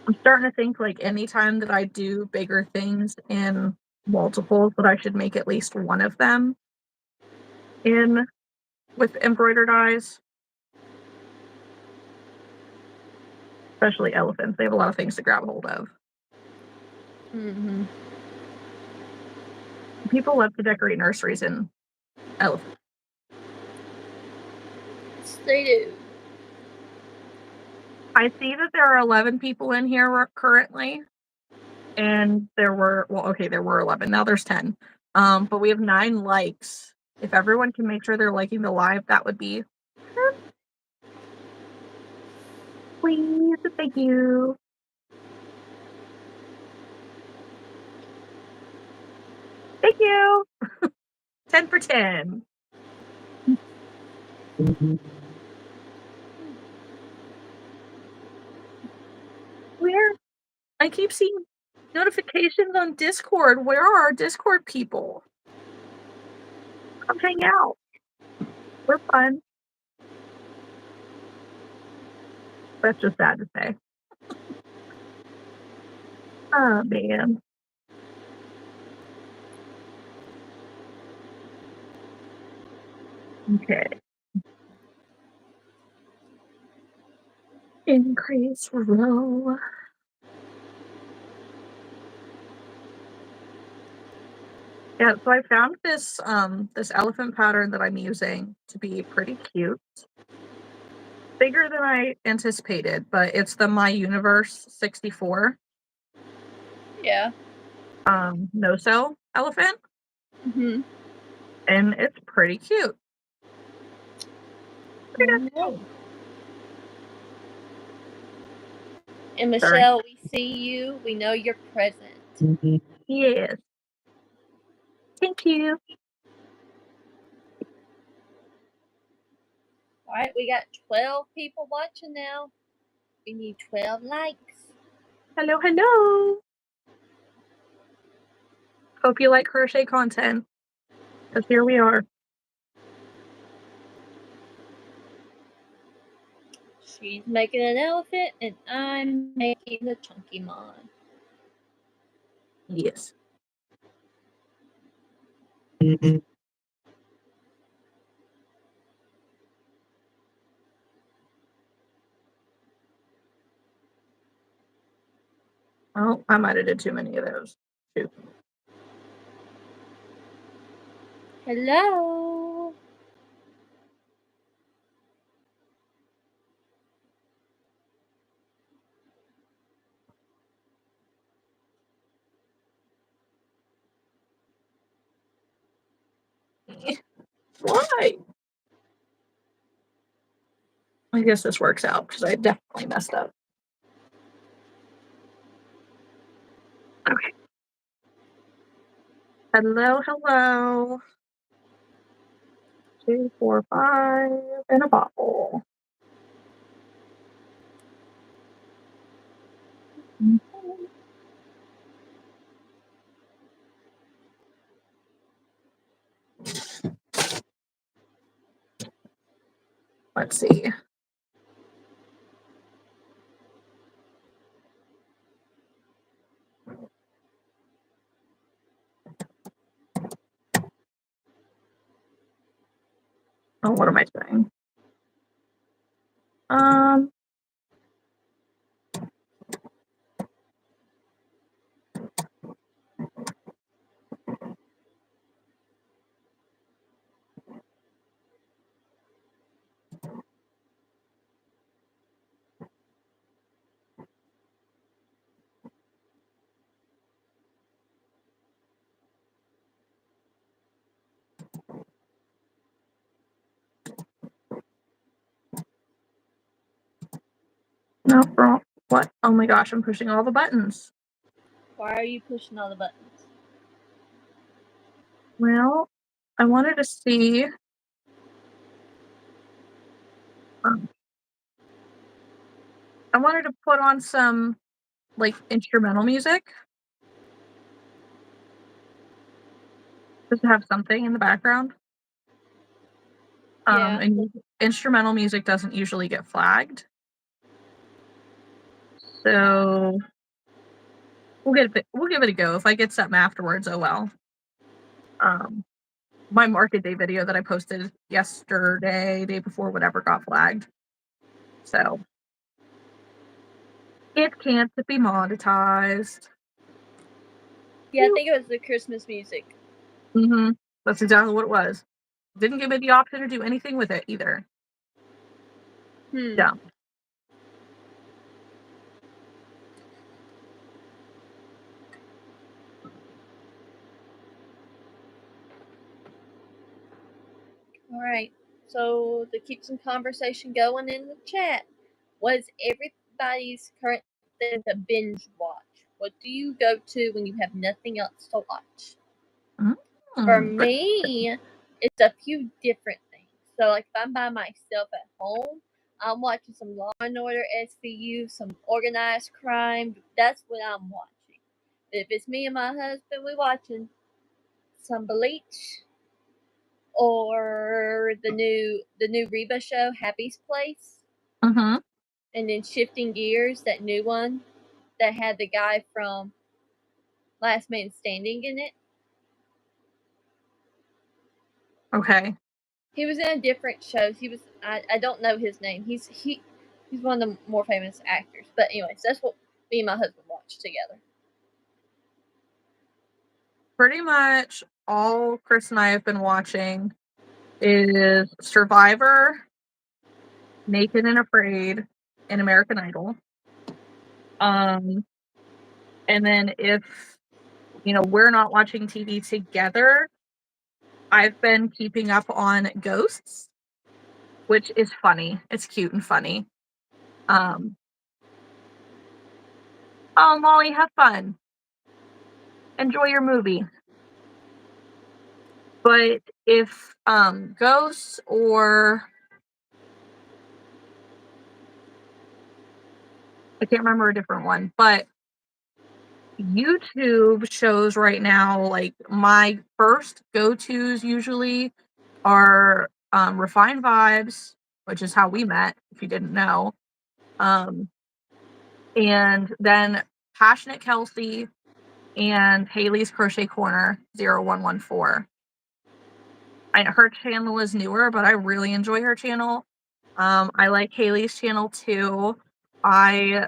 I'm starting to think like anytime that I do bigger things in multiples, that I should make at least one of them in with embroidered eyes. Especially elephants. They have a lot of things to grab hold of. Mm-hmm. People love to decorate nurseries in elephants. Yes, they do. I see that there are 11 people in here currently, and there were 11. Now there's 10. But we have 9 likes. If everyone can make sure they're liking the live, that would be please. Thank you. Thank you. 10 for 10. Where I keep seeing notifications on Discord. Where are our Discord people? Come hang out. We're fun. That's just sad to say. Oh man. Okay. Increase row. Yeah, so I found this elephant pattern that I'm using to be pretty cute. Bigger than I anticipated, but it's the My Universe 64 Yeah. no sew elephant, Mm-hmm. and it's pretty cute. Mm-hmm. And Sorry. Michelle, we see you. We know you're present. Yes. Thank you. Alright, we got 12 people watching now. We need 12 likes. Hello, hello. Hope you like crochet content. Because here we are. She's making an elephant, and I'm making the chunky mon. Yes. Oh, I might have did too many of those. Shoot. Hello. Why? I guess this works out because I definitely messed up. Okay. Hello, hello. 2, 4, 5, and a bottle. Let's see. Oh, what am I doing? Um. No, wrong. What? Oh my gosh, I'm pushing all the buttons. Why are you pushing all the buttons? Well, I wanted to see. Um, I wanted to put on some like instrumental music just to have something in the background. Yeah. And instrumental music doesn't usually get flagged, so we'll give it a go. If I get something afterwards, oh well. Um, my market day video that I posted yesterday, day before, whatever, got flagged. So it can't be monetized. Yeah, I think it was the Christmas music. Mm-hmm. That's exactly what it was. Didn't give me the option to do anything with it either. Yeah. Alright, so to keep some conversation going in the chat, what is everybody's current thing to binge watch? What do you go to when you have nothing else to watch? For But me, it's a few different things. So, like, if I'm by myself at home, I'm watching some Law and Order SVU, some organized crime. That's what I'm watching. If it's me and my husband, we watching some Bleach or the new Reba show, Happy's Place, mm-hmm. and then Shifting Gears, that new one that had the guy from Last Man Standing in it. Okay. He was in a different show. He was I don't know his name. He's one of the more famous actors. But anyways, that's what me and my husband watched together. Pretty much all Chris and I have been watching is Survivor, Naked and Afraid, and American Idol. Um, and then if we're not watching TV together, I've been keeping up on Ghosts, which is funny. It's cute and funny. Oh, Molly, have fun. enjoy your movie. But if ghosts or I can't remember a different one, but YouTube shows right now, like my first go-tos usually are Refined Vibes, which is how we met, if you didn't know. Um, and then Passionate Kelsey and Haley's Crochet Corner 0114. Her channel is newer, but I really enjoy her channel. I like Haley's channel too. I,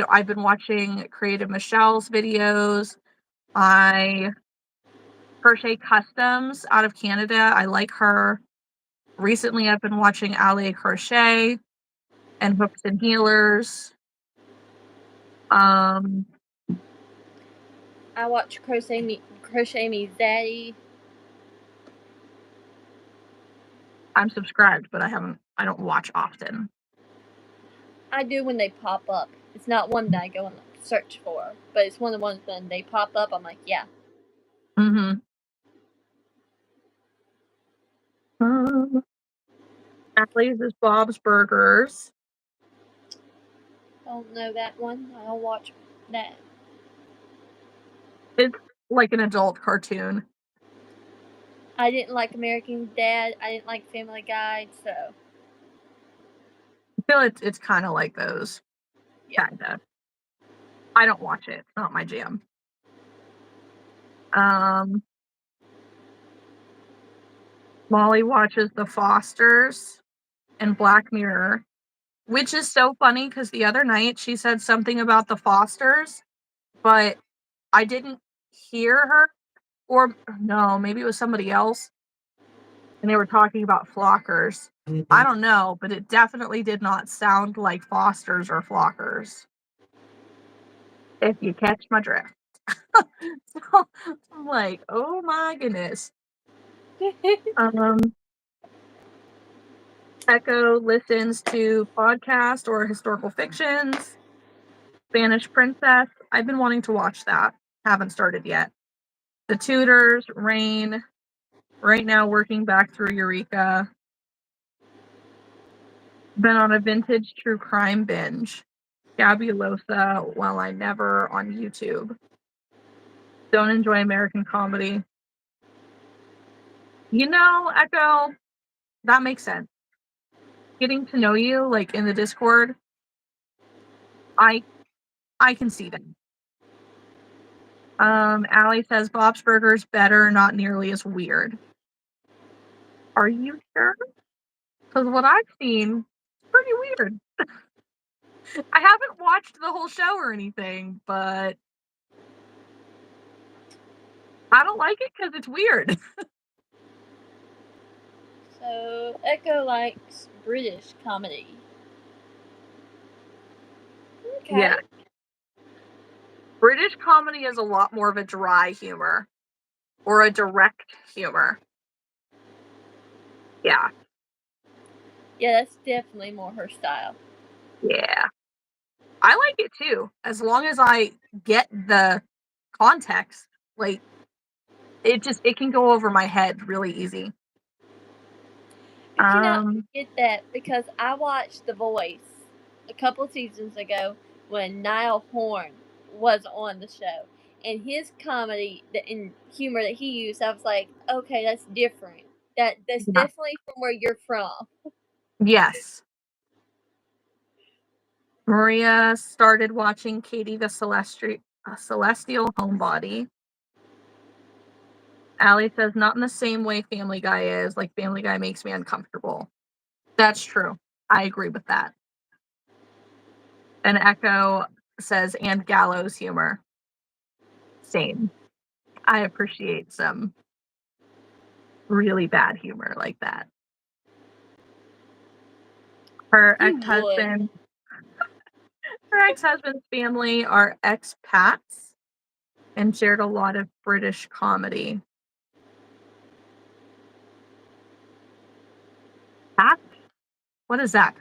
I've been watching Creative Michelle's videos. I Crochet Customs out of Canada. I like her. Recently, I've been watching Ali Crochet and Hooks and Healers. Um, I watch Crochet Me Daddy. I'm subscribed, but I don't watch often. I do when they pop up. It's not one that I go and search for, but it's one of the ones when they pop up. I'm like, yeah. Mm-hmm. Allie's is Bob's Burgers. Don't know that one. I don't watch that. It's like an adult cartoon. I didn't like American Dad. I didn't like Family Guide, so I feel it's kind of like those. yeah. Kinda. I don't watch it. It's not my jam. Um, Molly watches The Fosters and Black Mirror, which is so funny because the other night she said something about The Fosters, but I didn't hear her, or no, maybe it was somebody else, and they were talking about Flockers. I don't know, but it definitely did not sound like Fosters or Flockers, if you catch my drift. So I'm like, oh my goodness. Um, Echo listens to podcasts or historical fictions. Spanish Princess. I've been wanting to watch that. Haven't started yet. The Tutors, Rain. Right now, working back through Eureka. Been on a vintage true crime binge. Gabulosa, Well I Never on YouTube. Don't enjoy American comedy. Echo, that makes sense. Getting to know you, like in the Discord, I I can see that. Allie says Bob's Burgers better, not nearly as weird. Are you sure? Because what I've seen is pretty weird. I haven't watched the whole show or anything, but I don't like it because it's weird. So Echo likes British comedy. Okay. Yeah. British comedy is a lot more of a dry humor or a direct humor. Yeah. Yeah, that's definitely more her style. Yeah. I like it too, as long as I get the context. Like, it can go over my head really easy. But I Um, get that because I watched The Voice a couple seasons ago when Niall Horn was on the show. And his comedy and humor that he used, I was like, okay, that's different. That's yeah. definitely from where you're from. Yes. Maria started watching Katie the Celestial Homebody. Allie says, not in the same way Family Guy is. Like, Family Guy makes me uncomfortable. That's true. I agree with that. And Echo says, and gallows humor. Same. I appreciate some really bad humor like that. Her You would. ex-husband, her ex-husband's family are expats and shared a lot of British comedy. That? What is that?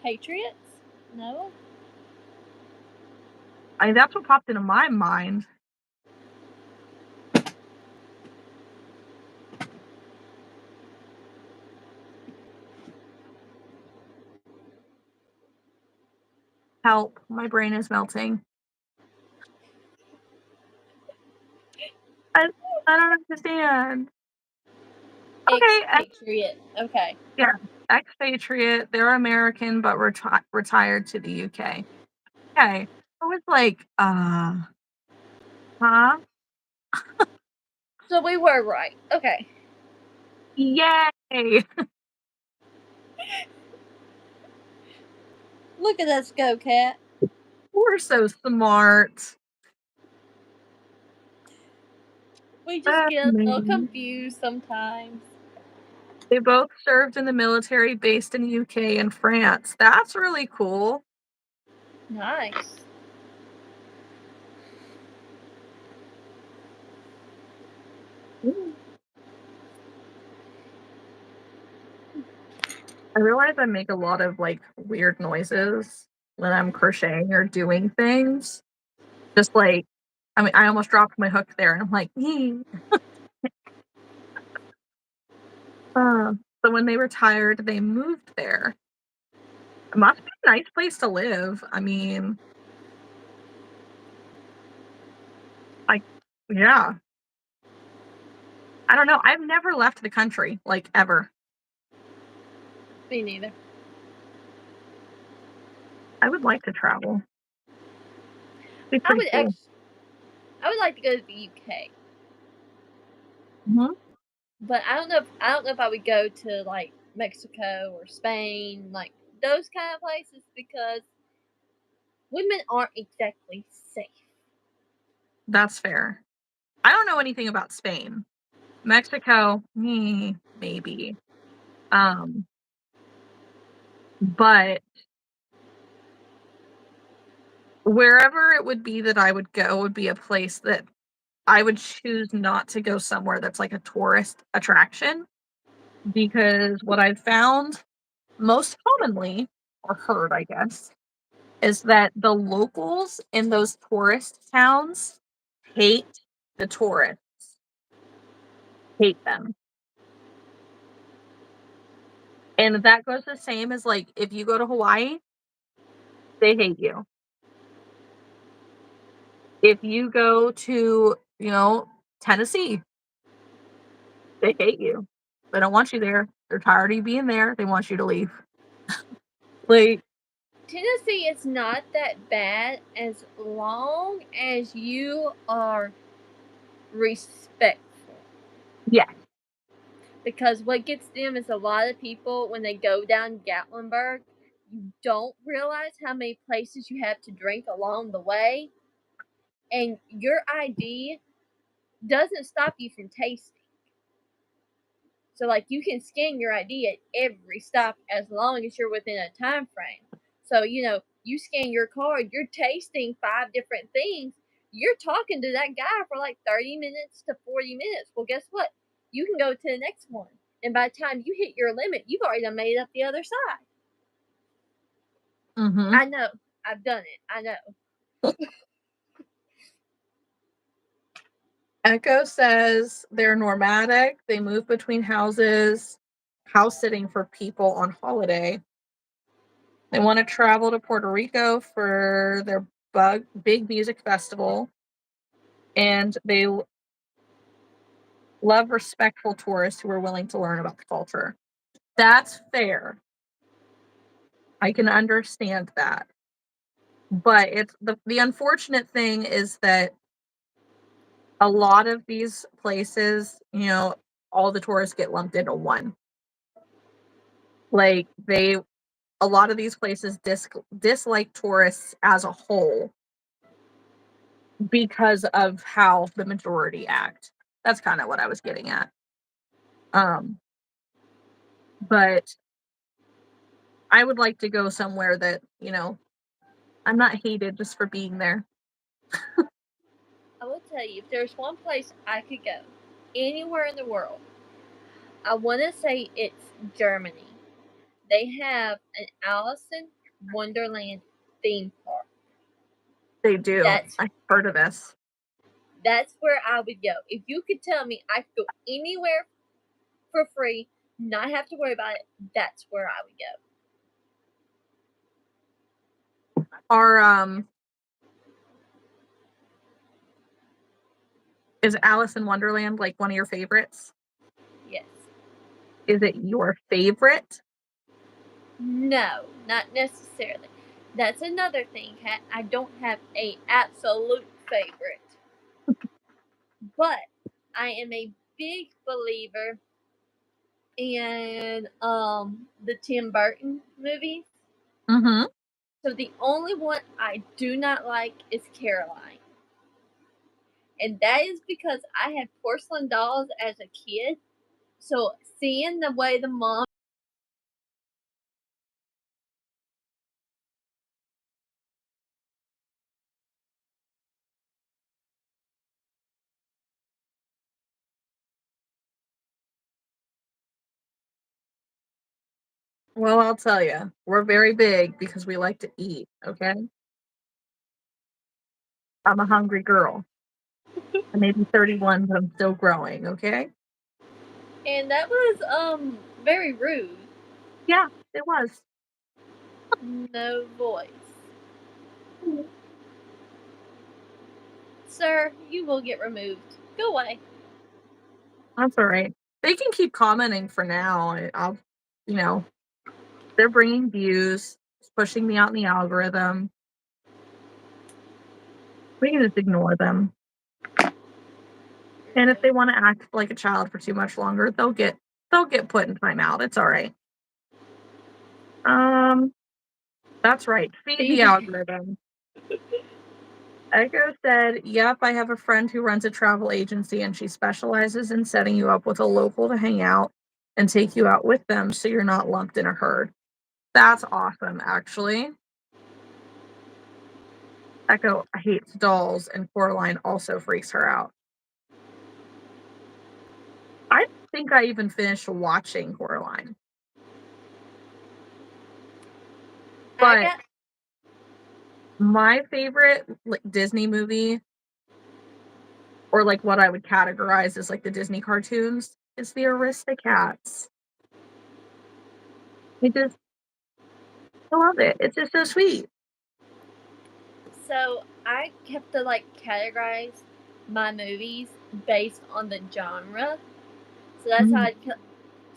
Patriots? No? I mean, that's what popped into my mind. Help, my brain is melting. I I don't understand. Okay, Expatriate. Okay. yeah, expatriate, they're American, but retired to the UK. Okay. I was like, huh? So we were right. Okay. Yay! Look at us go, cat. We're so smart. We just get a little Man. confused sometimes. They both served in the military based in UK and France. That's really cool. Nice. Mm. I realize I make a lot of, like, weird noises when I'm crocheting or doing things. Just like I mean, I almost dropped my hook there, and I'm like, "Ee." So when they retired, they moved there. It must be a nice place to live. I mean, like, yeah. I don't know. I've never left the country, like, ever. Me neither. I would like to travel. Be I pretty would cool. actually. I would like to go to the UK, Mhm. but I don't know if I would go to like Mexico or Spain, like those kind of places because women aren't exactly safe. That's fair. I don't know anything about Spain. Mexico, maybe. Um, but wherever it would be that I would go would be a place that I would choose not to go somewhere that's like a tourist attraction because what I've found most commonly, or heard, I guess, is that the locals in those tourist towns hate the tourists, hate them. And that goes the same as like if you go to Hawaii, they hate you. If you go to, Tennessee, they hate you. They don't want you there. They're tired of you being there. They want you to leave. Like, Tennessee is not that bad as long as you are respectful. yeah. Because what gets them is a lot of people when they go down Gatlinburg, you don't realize how many places you have to drink along the way, and your ID doesn't stop you from tasting. So like you can scan your ID at every stop as long as you're within a time frame. So you scan your card, you're tasting 5 different things. You're talking to that guy for like 30 minutes to 40 minutes. Well, guess what? You can go to the next one. And by the time you hit your limit, you've already done made it up the other side. Mhm. I know. I've done it. I know. Echo says they're nomadic. They move between houses, house sitting for people on holiday. They want to travel to Puerto Rico for their big music festival, and they love respectful tourists who are willing to learn about the culture. That's fair. I can understand that. But it's the unfortunate thing is that a lot of these places, all the tourists get lumped into one. Like a lot of these places dislike tourists as a whole because of how the majority act. That's kind of what I was getting at. Um, but I would like to go somewhere that, I'm not hated just for being there. I will tell you, if there's one place I could go, anywhere in the world, I want to say it's Germany. They have an Alice in Wonderland theme park. They do. That's I've heard of this. that's where I would go. If you could tell me I could go anywhere for free, not have to worry about it, that's where I would go. Are is Alice in Wonderland like one of your favorites? Yes. Is it your favorite? No, not necessarily. That's another thing, Kat. I don't have a absolute favorite, but I am a big believer in the Tim Burton movies. Mhm. So the only one I do not like is Caroline. And that is because I had porcelain dolls as a kid. So seeing the way the mom. Well, I'll tell you, we're very big because we like to eat, okay? I'm a hungry girl. I may be 31, but I'm still growing, okay? And that was very rude. Yeah, it was. No voice. Mhm. Sir, you will get removed. Go away. That's all right. They can keep commenting for now. I'll, you know, they're bringing views, it's pushing me out in the algorithm. We can just ignore them. And if they want to act like a child for too much longer, they'll get put in timeout. It's all right. Um, that's right. Feed the Feed. algorithm. Echo said, "Yep, I have a friend who runs a travel agency and she specializes in setting you up with a local to hang out and take you out with them so you're not lumped in a herd." That's awesome, actually. Echo hates dolls and Coraline also freaks her out. I don't think I even finished watching Coraline, I but got. my favorite like Disney movie or like what I would categorize as like the Disney cartoons is the Aristocats. I love it. It's just so sweet. So I have to like categorize my movies based on the genre. So that's how Mhm. I.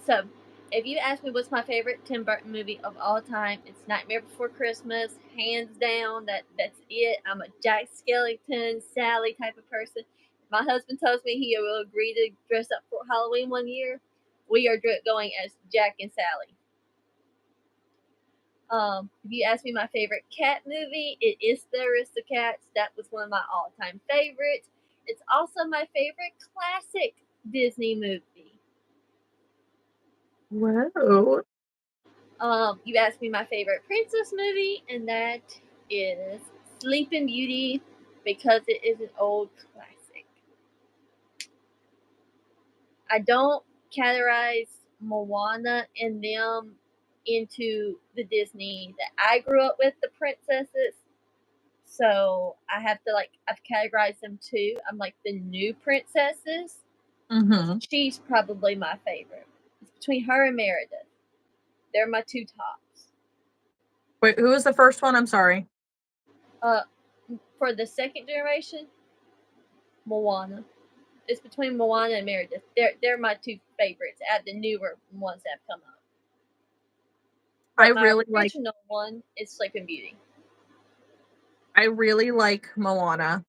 So if you ask me what's my favorite Tim Burton movie of all time, it's Nightmare Before Christmas, hands down. That's it. I'm a Jack Skellington, Sally type of person. If my husband tells me he will agree to dress up for Halloween one year, we are going as Jack and Sally. If you ask me my favorite cat movie, it is The Aristocats. That was one of my all-time favorites. It's also my favorite classic Disney movie. Whoa. You asked me my favorite princess movie, and that is Sleeping Beauty because it is an old classic. I don't categorize Moana and them into the Disney that I grew up with, the princesses. So I have to like I've categorized them too. I'm like the new princesses. Mhm. She's probably my favorite. It's between her and Meredith. They're my two tops. Wait, who was the first one? I'm sorry. Uh, for the second generation, Moana. It's between Moana and Meredith. They're my two favorites at the newer ones that have come up. I But my really like original one is Sleeping Beauty. I really like Moana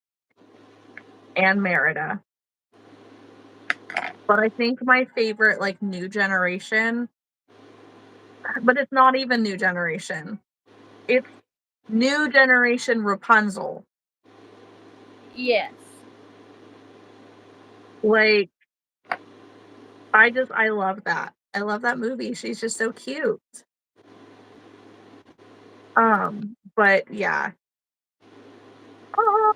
and Merida, but I think my favorite, like, new generation but it's not even new generation. It's new generation Rapunzel. Yes. Like, I love that. I love that movie. She's just so cute. But yeah. Oh,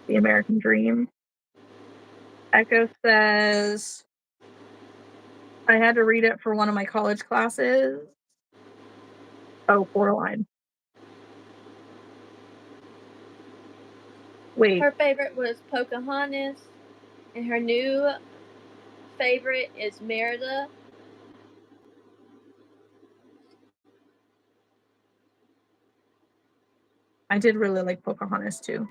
The American Dream. Echo says, "I had to read it for one of my college classes." Oh, Coraline. Wait, Her favorite was Pocahontas, and her new favorite is Merida. I did really like Pocahontas too.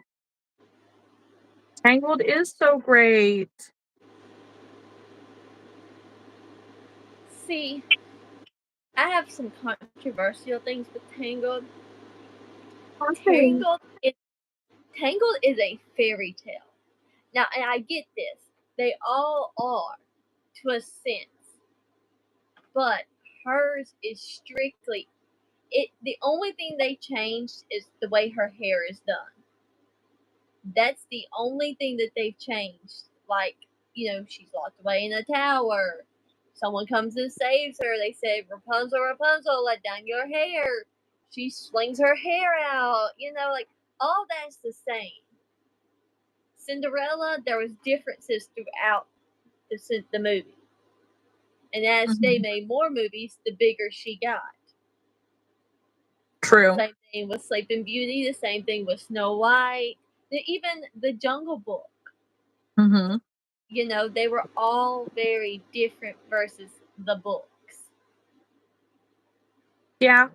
Tangled is so great. See, I have some controversial things with Tangled. Okay. Tangled is Tangled is a fairy tale. Now, and I get this. They all are to a sense, but hers is strictly it. The only thing they changed is the way her hair is done. That's the only thing that they've changed. Like, she's locked away in a tower. Someone comes and saves her. They say, Rapunzel, Rapunzel, let down your hair. She slings her hair out. Like, all that's the same. Cinderella, there was differences throughout the movie. And as they Mhm. made more movies, the bigger she got. True. Same thing with Sleeping Beauty, the same thing with Snow White, even the Jungle Book. Hmm. They were all very different versus the books. Yeah.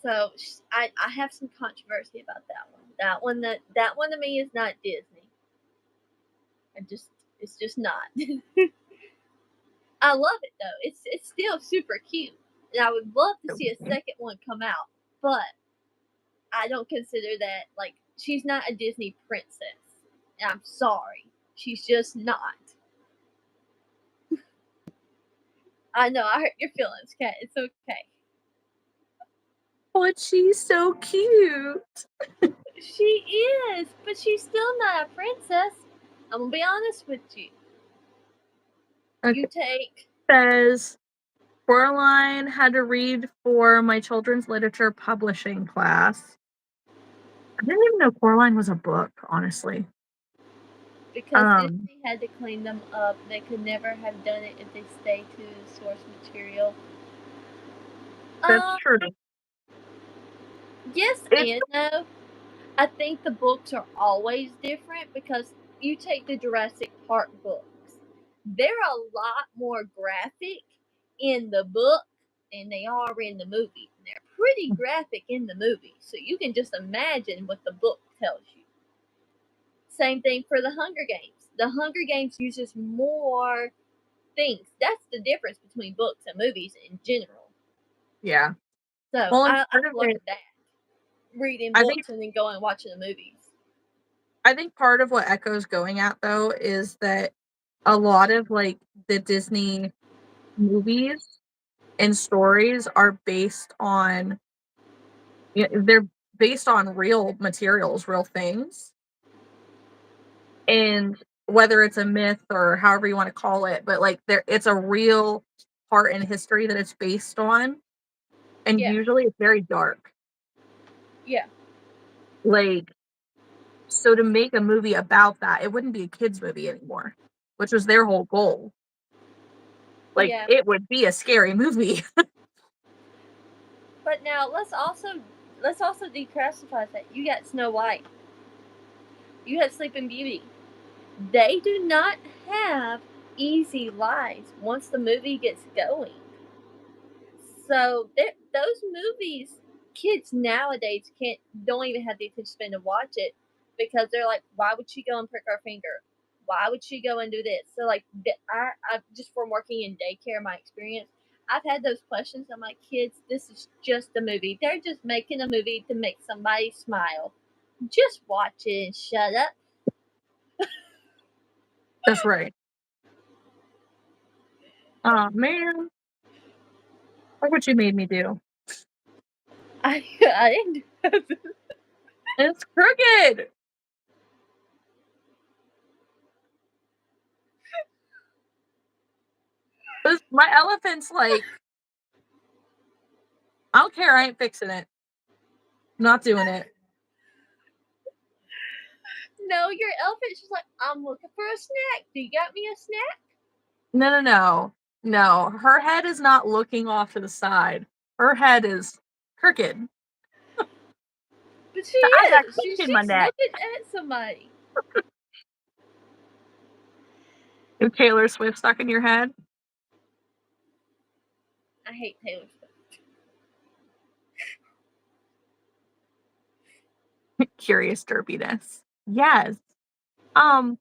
So I have some controversy about that one. That one to me is not Disney. It's just not. I love it though. It's still super cute, and I would love to see a second one come out. But I don't consider that, like, she's not a Disney princess. And I'm sorry, she's just not. I know I hurt your feelings, Kat. It's okay. But she's so cute. She is, but she's still not a princess. I'm gonna be honest with you. You Okay. take Says Coraline had to read for my children's literature publishing class. I didn't even know Coraline was a book, honestly. because Um, Disney had to clean them up. They could never have done it if they stayed to the source material. that's Um, true. yes It's and no. I think the books are always different because you take the Jurassic Park books. They're a lot more graphic in the book than they are in the movie. They're pretty graphic in the movie, so you can just imagine what the book tells you. Same thing for the Hunger Games. The Hunger Games uses more things. That's the difference between books and movies in general. yeah. So Well, and I've part of learned it, that reading I think books and then going and watching the movies. I think part of what Echo's going at though is that a lot of like the Disney movies and stories are based on they're based on real materials, real things. And whether it's a myth or however you want to call it, but like there it's a real part in history that it's based on. And Yeah, usually it's very dark. yeah, Like so to make a movie about that, it wouldn't be a kids movie anymore, which was their whole goal. Like yeah. it would be a scary movie. But now let's also declassify that. You got Snow White. You have Sleeping Beauty. They do not have easy lives once the movie gets going. So those movies, kids nowadays don't even have the attention span to watch it because they're like, why would she go and prick her finger? Why would she go and do this? So like, I just from working in daycare, my experience, I've had those questions. I'm like, kids, this is just a movie. They're just making a movie to make somebody smile. Just watch it and shut up. That's right. Oh man, look what you made me do. I didn't. It's crooked. My elephant's like, I don't care, I ain't fixing it. I'm not doing it. No, your elephant's just like, I'm looking for a snack. Do you got me a snack? No, no, no. No. Her head is not looking off to the side. Her head is crooked. But she I got is. kink in my She's neck. looking at somebody. Is Taylor Swift stuck in your head? I hate Taylor Swift. Curious derpiness. Yes. Um,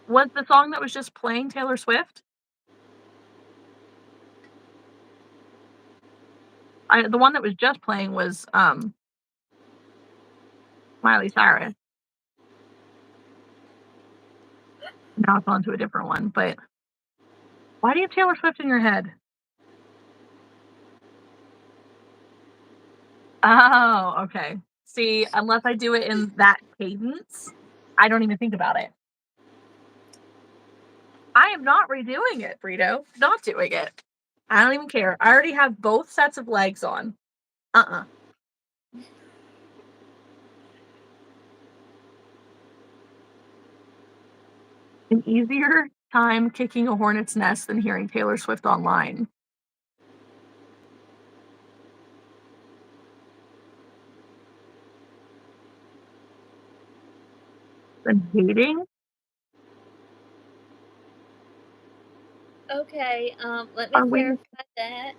was the song that was just playing Taylor Swift? The one that was just playing was Miley Cyrus. Now it's on to a different one, but why do you have Taylor Swift in your head? Oh, okay. See, unless I do it in that cadence, I don't even think about it. I am not redoing it, Frito. Not doing it. I don't even care. I already have both sets of legs on. Uh-uh. An easier time kicking a hornet's nest than hearing Taylor Swift online. Than hating? Okay, let me Are we? clarify that.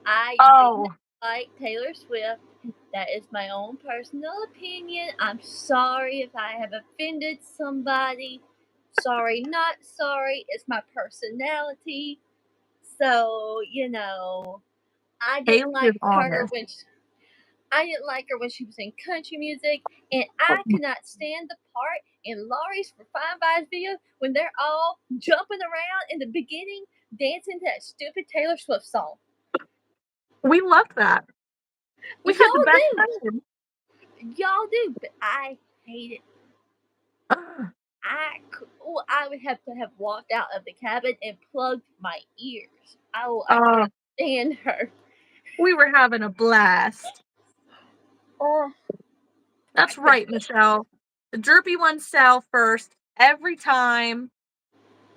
I do not Oh, like Taylor Swift. That is my own personal opinion. I'm sorry if I have offended somebody. Sorry, not sorry. It's my personality. So, I didn't Taylor is like her honest. when she was in country music, and I could not stand the part in Laurie's Refined Vibes video when they're all jumping around in the beginning, dancing to that stupid Taylor Swift song. We loved that. We had the Y'all best do, time. but I hate it. I would have to have walked out of the cabin and plugged my ears. I Oh, couldn't stand her. we were having a blast. Oh, I That's couldn't. right, Michelle. The derpy ones sell first every time,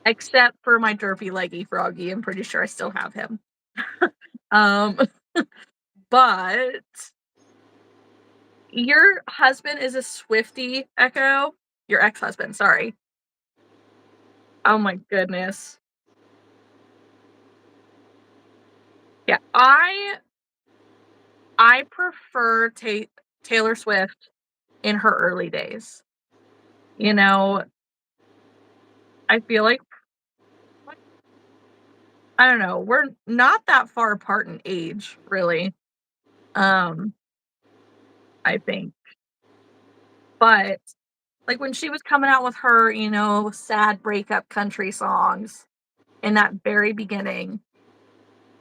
except for my derpy leggy froggy. I'm pretty sure I still have him. Um, but your husband is a Swifty, Echo. Your ex-husband, sorry. Oh my goodness. Yeah, I prefer Taylor Swift in her early days. You know, I feel like I don't know, we're not that far apart in age, really. Um, I think. But like when she was coming out with her, sad breakup country songs in that very beginning,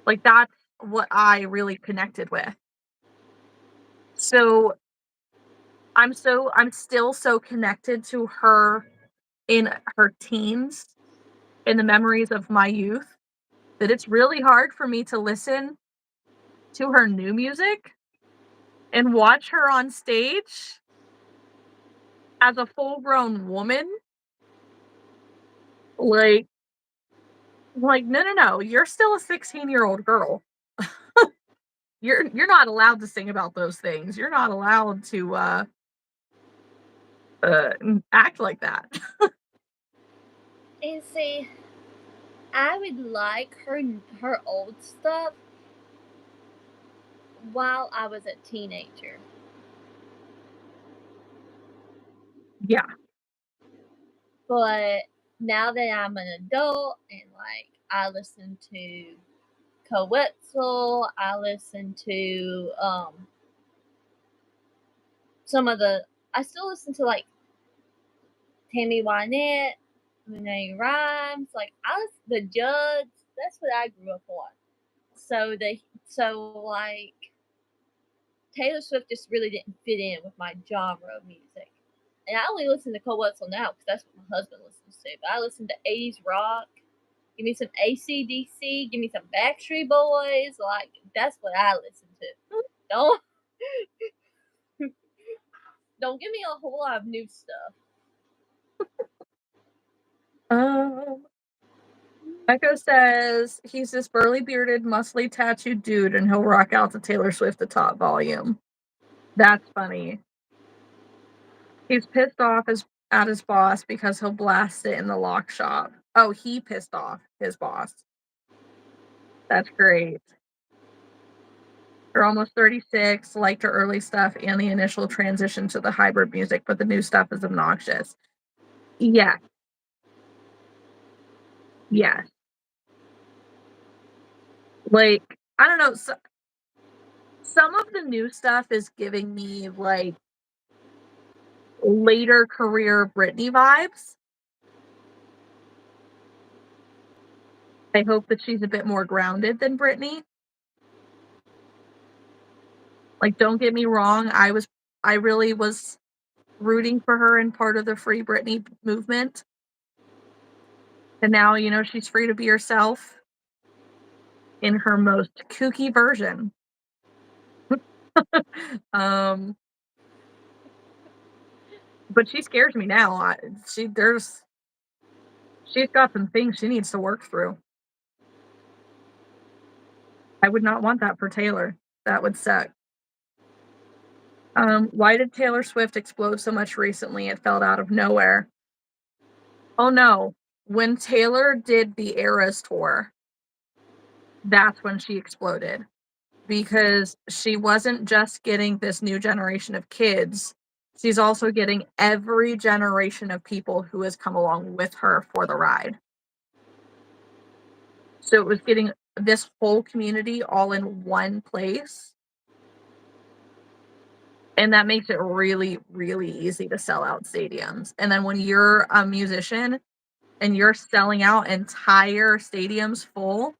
like that's what I really connected with. So I'm still so connected to her in her teens, in the memories of my youth, that it's really hard for me to listen to her new music and watch her on stage as a full-grown woman. Like no, no, no, you're still a 16-year-old girl. You're not allowed to sing about those things. You're not allowed to, act like that. And see, I would like her old stuff while I was a teenager. Yeah. But now that I'm an adult and I listen to Coetzel, I listen to some of the I still listen to Tammy Wynette, Renee Rhymes, I listen to Judds. That's what I grew up on. So Taylor Swift just really didn't fit in with my genre of music. And I only listen to Coetzel now because that's what my husband listens to. But I listen to 80s rock. Give me some AC/DC. Give me some Backstreet Boys. That's what I listen to. Don't don't give me a whole lot of new stuff. Um, Echo says he's this burly bearded, muscly tattooed dude and he'll rock out to Taylor Swift the top volume. That's funny. He's pissed off at his boss because he'll blast it in the lock shop. Oh, he pissed off his boss. That's great. They're almost 36, liked her early stuff and the initial transition to the hybrid music, but the new stuff is obnoxious. Yeah, yes. Like, I don't know, some of the new stuff is giving me, like, later career Britney vibes. I hope that she's a bit more grounded than Britney. Like, don't get me wrong, I really was rooting for her and part of the Free Britney movement, and now, she's free to be herself in her most kooky version. Um, but she scares me now. She's got some things she needs to work through. I would not want that for Taylor. That would suck. Why did Taylor Swift explode so much recently? It felt out of nowhere. Oh no. When Taylor did the Eras tour, that's when she exploded because she wasn't just getting this new generation of kids. She's also getting every generation of people who has come along with her for the ride. So it was getting this whole community all in one place. And that makes it really, really easy to sell out stadiums. And then when you're a musician and you're selling out entire stadiums full,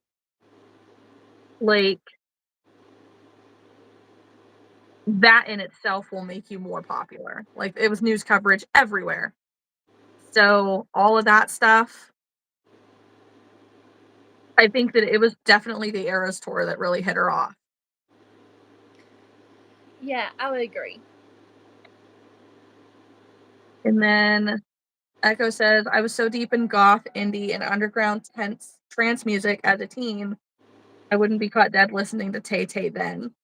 like that in itself will make you more popular. Like it was news coverage everywhere. So all of that stuff, I think that it was definitely the Eras tour that really hit her off. Yeah, I would agree. And then Echo says, I was so deep in goth, indie, and underground trance music as a teen, I wouldn't be caught dead listening to Tay Tay then.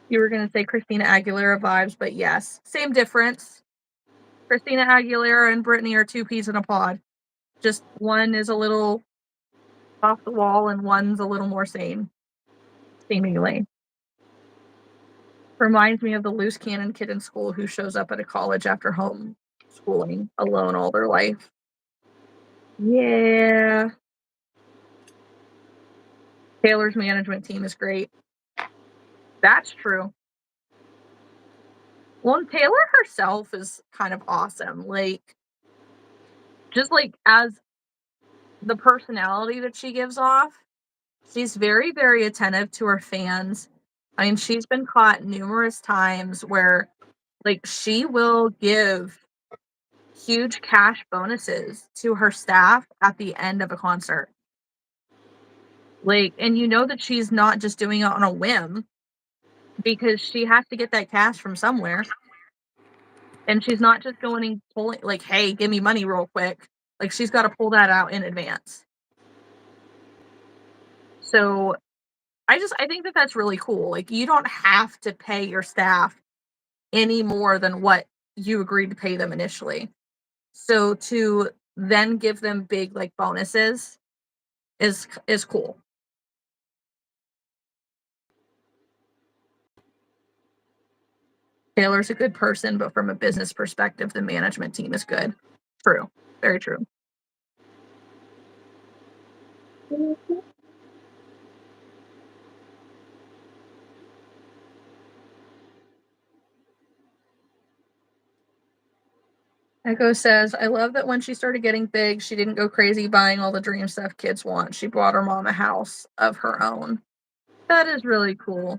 You were going to say Christina Aguilera vibes, but yes, same difference. Christina Aguilera and Britney are two peas in a pod. Just one is a little off the wall and one's a little more sane, seemingly. Reminds me of the loose cannon kid in school who shows up at a college after home schooling alone all their life. Yeah. Taylor's management team is great. That's true. Well, and Taylor herself is kind of awesome. Like, just like as the personality that she gives off, she's very, very attentive to her fans. I mean, she's been caught numerous times where, like, she will give huge cash bonuses to her staff at the end of a concert. Like, and you know that she's not just doing it on a whim because she has to get that cash from somewhere. And she's not just going and pulling, like, hey, give me money real quick. Like, she's got to pull that out in advance. So I think that that's really cool. Like, you don't have to pay your staff any more than what you agreed to pay them initially. So to then give them big like bonuses is cool. Taylor's a good person, but from a business perspective, the management team is good. True. Very true. Echo says, I love that when she started getting big, she didn't go crazy buying all the dream stuff kids want. She bought her mom a house of her own. That is really cool.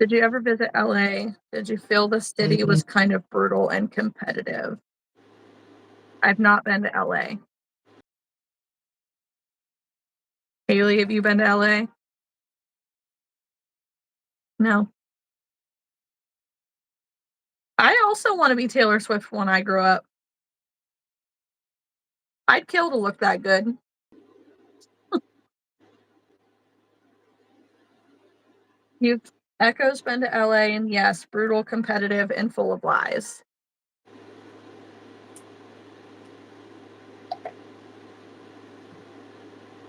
Did you ever visit LA? Did you feel the city was kind of brutal and competitive? I've not been to LA. Haley, have you been to LA? No. I also want to be Taylor Swift when I grow up. I'd kill to look that good. You've Echo's been to LA, and yes, brutal, competitive, and full of lies.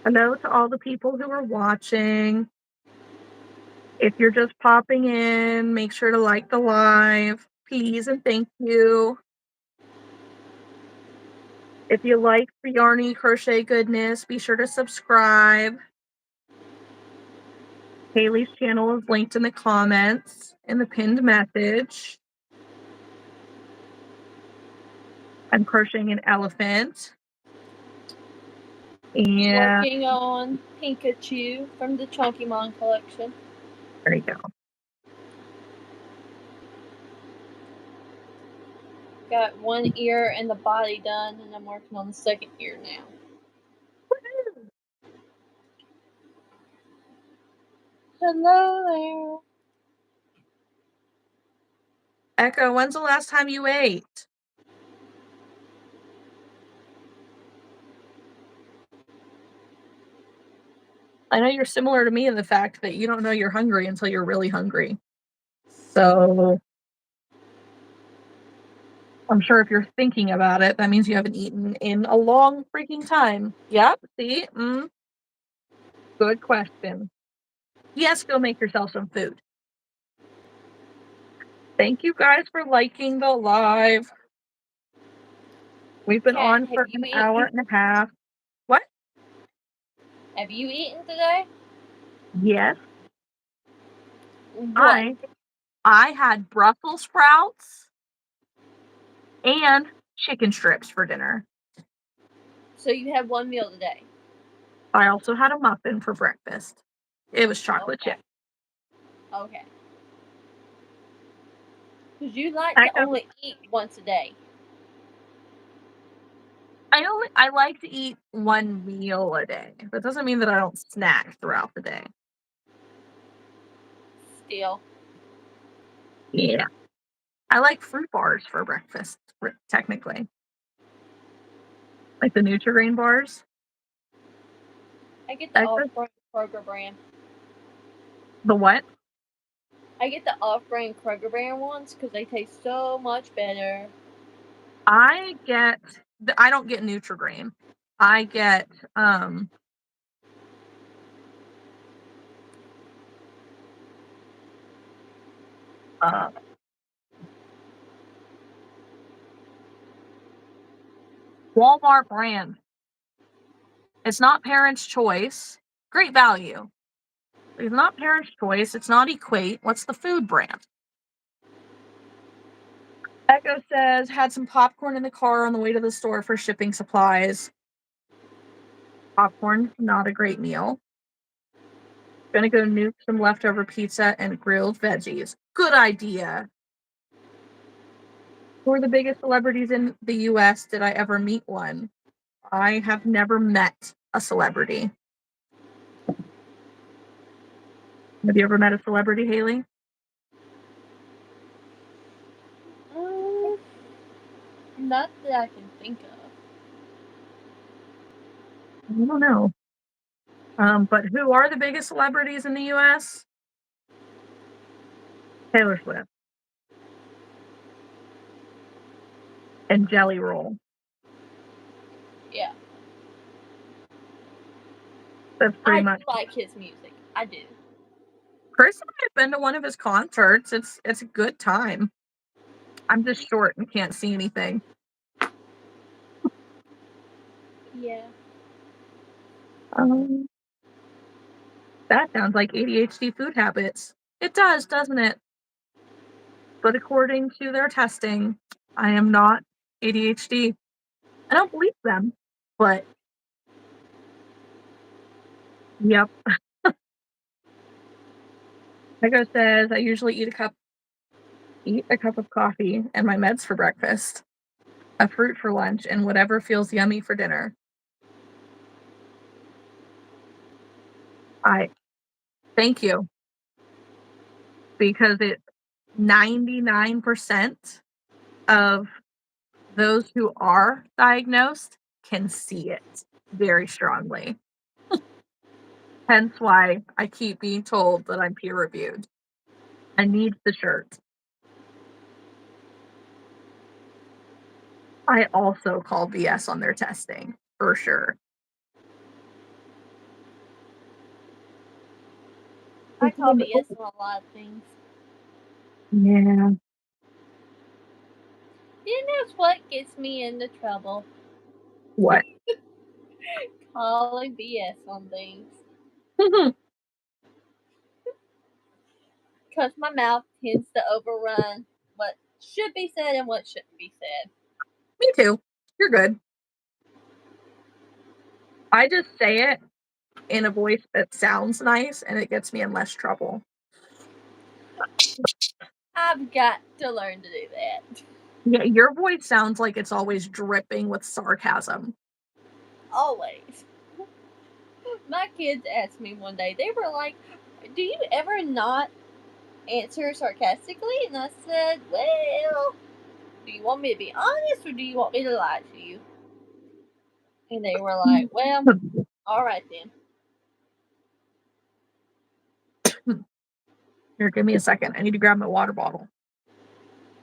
Hello to all the people who are watching. If you're just popping in, make sure to like the live, please and thank you. If you like the yarny crochet goodness, be sure to subscribe. Haley's channel is linked in the comments in the pinned message. I'm crocheting an elephant. And Working on Pikachu from the Chunky Mon collection. there you go. Got one ear and the body done, and I'm working on the second ear now. Hello Echo, when's the last time you ate? I know you're similar to me in the fact that you don't know you're hungry until you're really hungry. So I'm sure if you're thinking about it, that means you haven't eaten in a long freaking time. Yep, see? Good question. Yes, go make yourself some food. Thank you guys for liking the live. We've been there. Cat, on have for you an hour eaten? and a half. What? Have you eaten today? Yes, What? I had Brussels sprouts and chicken strips for dinner. So you had one meal today? I also had a muffin for breakfast. It was chocolate Okay. chip. Okay. Because you like to Echo, only eat once a day. I like to eat one meal a day. That doesn't mean that I don't snack throughout the day. Still. Yeah. I like fruit bars for breakfast, technically. Like the Nutri-Grain bars. I get the Echo, off-brand Kroger brand. the what? I get the off-brand Kroger brand ones because they taste so much better. I don't get Nutri-Grain. I get uh Walmart brand. It's not Parents' Choice. Great value. It's not Parents' Choice. It's not Equate. What's the food brand? Echo says, had some popcorn in the car on the way to the store for shipping supplies. Popcorn, not a great meal. Gonna go nuke some leftover pizza and grilled veggies. Good idea. Who are the biggest celebrities in the US? Did I ever meet one? I have never met a celebrity. Have you ever met a celebrity, Haley? Not that I can think of. I don't know. But who are the biggest celebrities in the US? Taylor Swift and Jelly Roll. Yeah. That's pretty I much. do like his music. I do. Chris and I have been to one of his concerts. It's a good time. I'm just short and can't see anything. Yeah. Um, that sounds like ADHD food habits. It does, doesn't it? But according to their testing, I am not ADHD. I don't believe them, but yep. Echo says I usually eat a cup of coffee and my meds for breakfast, a fruit for lunch, and whatever feels yummy for dinner. I thank you because it 99% of those who are diagnosed can see it very strongly. Hence why I keep being told that I'm peer reviewed. I need the shirt. I also call BS on their testing, for sure. I call BS on a lot of things. Yeah. You know what gets me into trouble? What? Calling BS on things. Because my mouth tends to overrun what should be said and what shouldn't be said. Me too. You're good. I just say it in a voice that sounds nice and it gets me in less trouble. I've got to learn to do that. Yeah, your voice sounds like it's always dripping with sarcasm. Always. My kids asked me one day, they were like, "Do you ever not answer sarcastically?" And I said, "Well, do you want me to be honest or do you want me to lie to you?" And they were like, "Well, all right then." Here, give me a second. I need to grab my water bottle.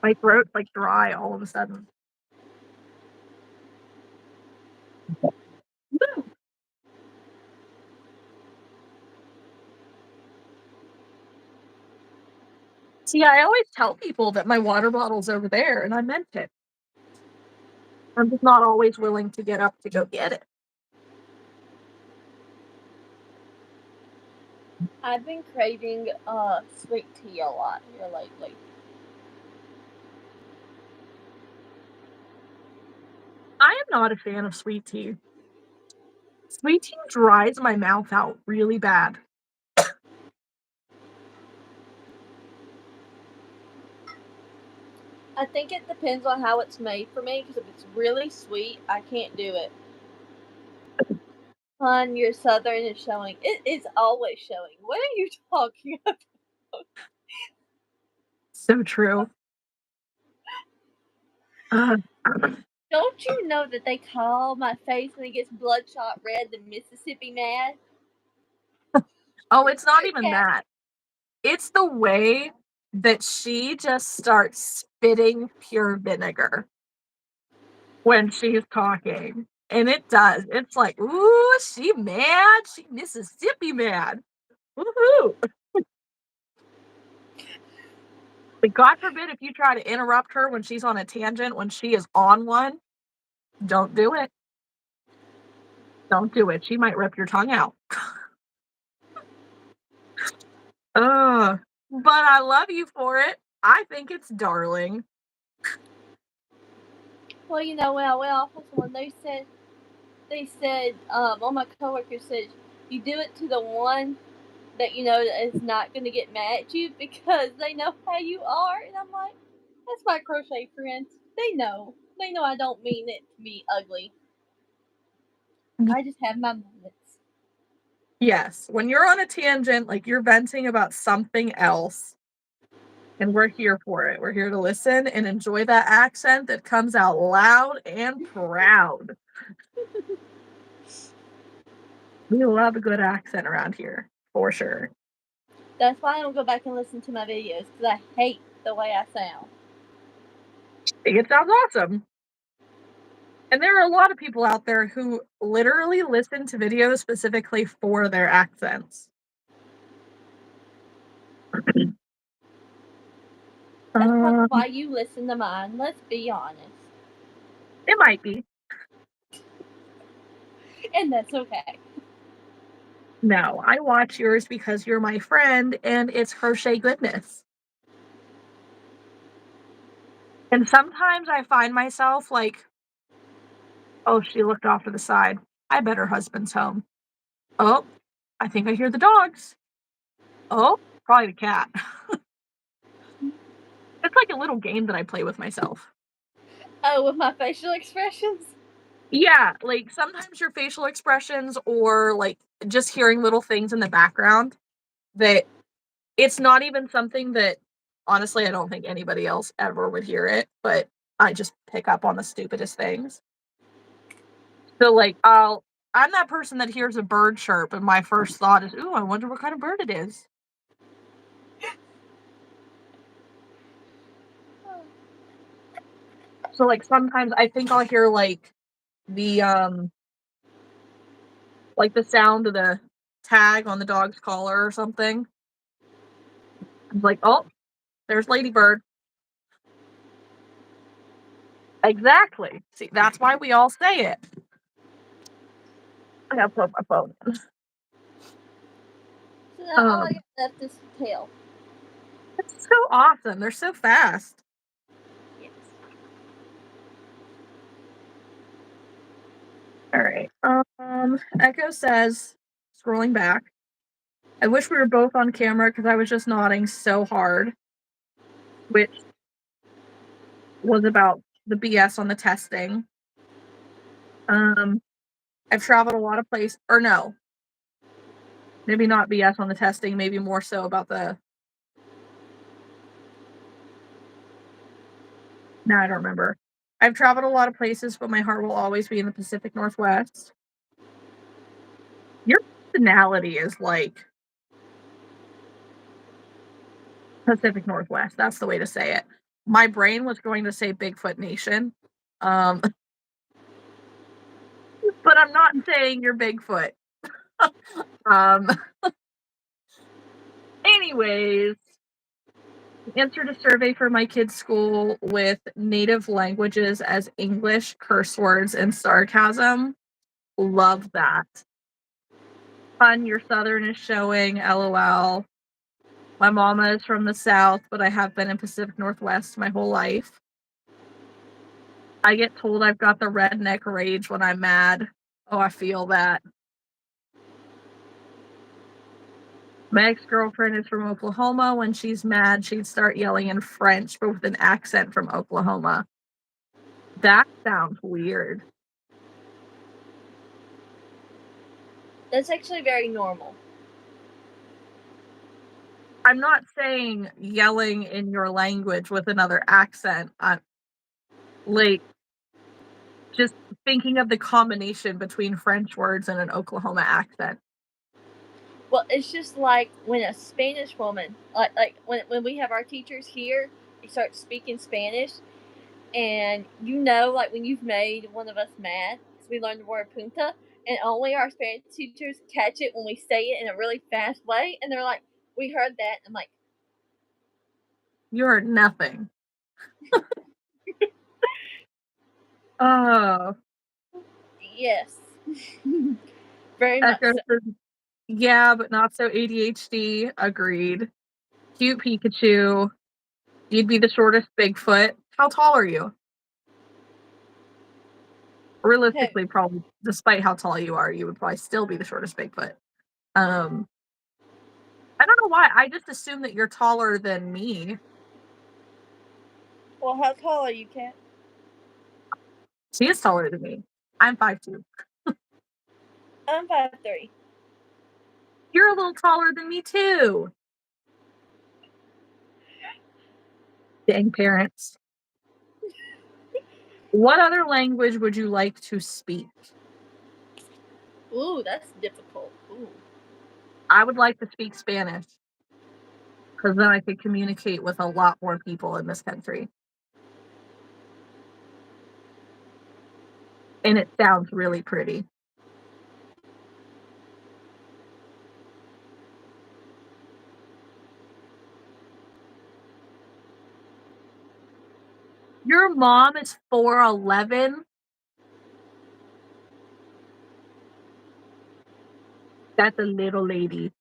My throat's like dry all of a sudden. See, I always tell people that my water bottle's over there, and I meant it. I'm just not always willing to get up to go get it. I've been craving sweet tea a lot here lately. I am not a fan of sweet tea. Sweet tea dries my mouth out really bad. I think it depends on how it's made for me because if it's really sweet, I can't do it. Hon, your southern is showing. It is always showing. What are you talking about? So true. Uh, Don't you know that they call my face when it gets bloodshot red the Mississippi Mad? oh, it's not even Cat. that. It's the way that she just starts spitting pure vinegar when she's talking. And it does. It's like, ooh, she mad. She Mississippi mad. Woohoo. Like, God forbid if you try to interrupt her when she's on a tangent, when she is on one, don't do it. Don't do it. She might rip your tongue out. Ugh. But I love you for it. I think it's darling. Well, you know, when I went off with someone, all my coworkers said, you do it to the one that you know that is not going to get mad at you because they know how you are. And I'm like, that's my crochet friends. They know. They know I don't mean it to be ugly. I just have my moments. Yes, when you're on a tangent, like you're venting about something else, and we're here for it. We're here to listen and enjoy that accent that comes out loud and proud. We love a good accent around here, for sure. That's why I don't go back and listen to my videos because I hate the way I sound. I think it sounds awesome. And there are a lot of people out there who literally listen to videos specifically for their accents. That's probably Um, why you listen to mine. Let's be honest. it might be. And that's okay. No, I watch yours because you're my friend and it's crochet goodness. And sometimes I find myself like, oh, she looked off to the side. I bet her husband's home. Oh, I think I hear the dogs. Oh, probably the cat. It's like a little game that I play with myself. Oh, with my facial expressions? Yeah, like sometimes your facial expressions or like just hearing little things in the background that it's not even something that honestly I don't think anybody else ever would hear it, but I just pick up on the stupidest things. So like I'm that person that hears a bird chirp, and my first thought is, "Ooh, I wonder what kind of bird it is." So, like, sometimes I think I'll hear, the, um the sound of the tag on the dog's collar or something. I'm like, "Oh, there's Ladybird." Exactly. See, that's why we all say it. I gotta plug my phone in. So now all I Um, got left is the tail. it's so awesome. They're so fast. Yes. Alright, Echo says, scrolling back, "I wish we were both on camera because I was just nodding so hard," which was about the BS on the testing. Um, I've traveled a lot of places, or no, maybe not BS on the testing, maybe more so about the no, I don't remember. I've traveled a lot of places, but my heart will always be in the Pacific Northwest. Your personality is like Pacific Northwest, that's the way to say it. My brain was going to say Bigfoot Nation, um, but I'm not saying you're Bigfoot. Um, anyways, answered a survey for my kids' school with native languages as English, curse words, and sarcasm. Love that. Fun, your Southern is showing, LOL. My mama is from the South, but I have been in Pacific Northwest my whole life. I get told I've got the redneck rage when I'm mad. Oh, I feel that. My ex-girlfriend is from Oklahoma. When she's mad, she'd start yelling in French, but with an accent from Oklahoma. That sounds weird. That's actually very normal. I'm not saying yelling in your language with another accent. I'm like just thinking of the combination between French words and an Oklahoma accent. Well, it's just like when a Spanish woman, like when we have our teachers here, they start speaking Spanish, and like when you've made one of us mad, because we learned the word punta, and only our Spanish teachers catch it when we say it in a really fast way, and they're like, "We heard that." I'm like, You're nothing. Oh, "Yes, very much Echo so." says, yeah, but not so ADHD. Agreed. Cute Pikachu. You'd be the shortest Bigfoot. How tall are you? Hey, Realistically, probably, despite how tall you are, you would probably still be the shortest Bigfoot. Um, I don't know why. I just assume that you're taller than me. well, how tall are you, Kat? She is taller than me. I'm 5'2". I'm 5'3". You're a little taller than me too. Dang parents. What other language would you like to speak? Ooh, that's difficult. Ooh. I would like to speak Spanish because then I could communicate with a lot more people in this country. And it sounds really pretty. Your mom is 4'11". That's a little lady.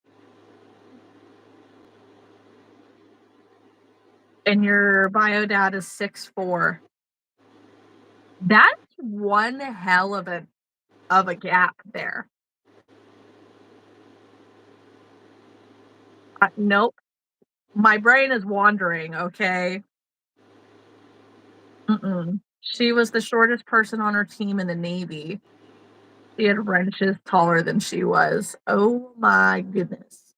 And your bio dad is 6'4". That's one hell of a gap there. Nope. My brain is wandering, okay? Mm-mm. She was the shortest person on her team in the Navy. She had wrenches taller than she was. Oh my goodness.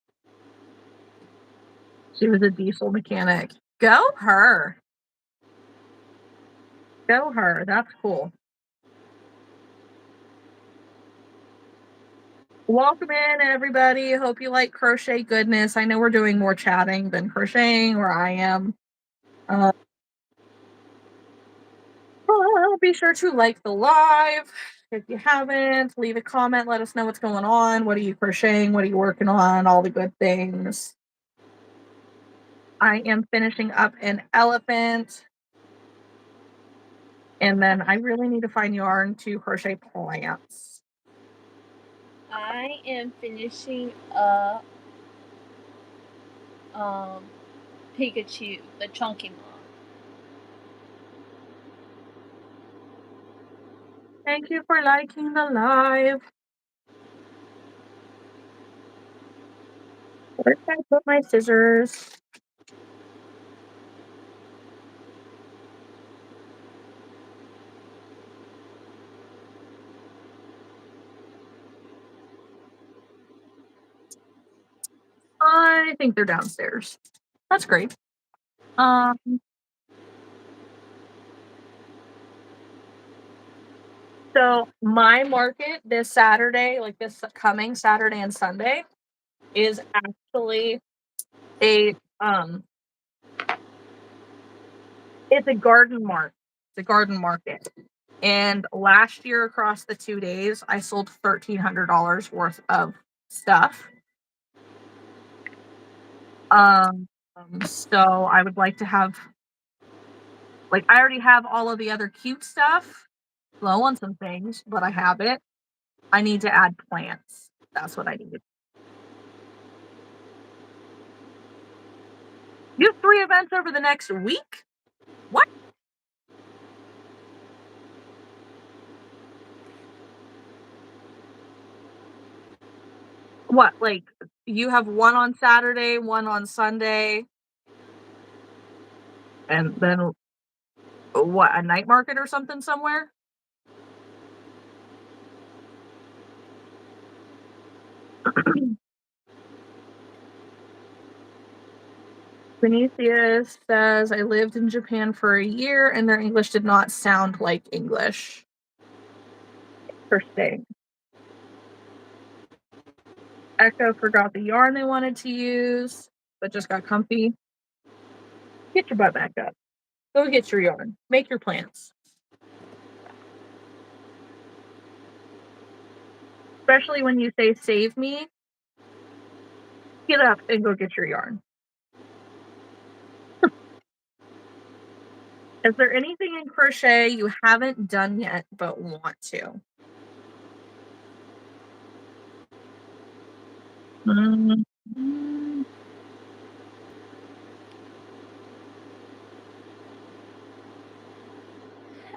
She was a diesel mechanic. Go her. Go her. That's cool. Welcome in, everybody. Hope you like crochet goodness. I know we're doing more chatting than crocheting where I am. Uh, be sure to like the live if you haven't. Leave a comment. Let us know what's going on. What are you crocheting? What are you working on? All the good things. I am finishing up an elephant. And then I really need to find yarn to crochet plants. I am finishing up um, Pikachu, the chunky one. Thank you for liking the live. Where did I put my scissors? I think they're downstairs. That's great. Um, so my market this Saturday, like this coming Saturday and Sunday, is actually a it's a garden mart. It's a garden market. And last year across the 2 days, I sold $1,300 worth of stuff. So I would like to have like I already have all of the other cute stuff. Low on some things, but I have it. I need to add plants. That's what I need. You have 3 events over the next week? What? What, like, you have 1 on Saturday, 1 on Sunday, and then what, a night market or something somewhere? Vinicius says, "I lived in Japan for a year and their English did not sound like English." Interesting. Echo forgot the yarn they wanted to use, but just got comfy. Get your butt back up. Go get your yarn. Make your plans. Especially when you say save me, get up and go get your yarn. Is there anything in crochet you haven't done yet but want to? Mm,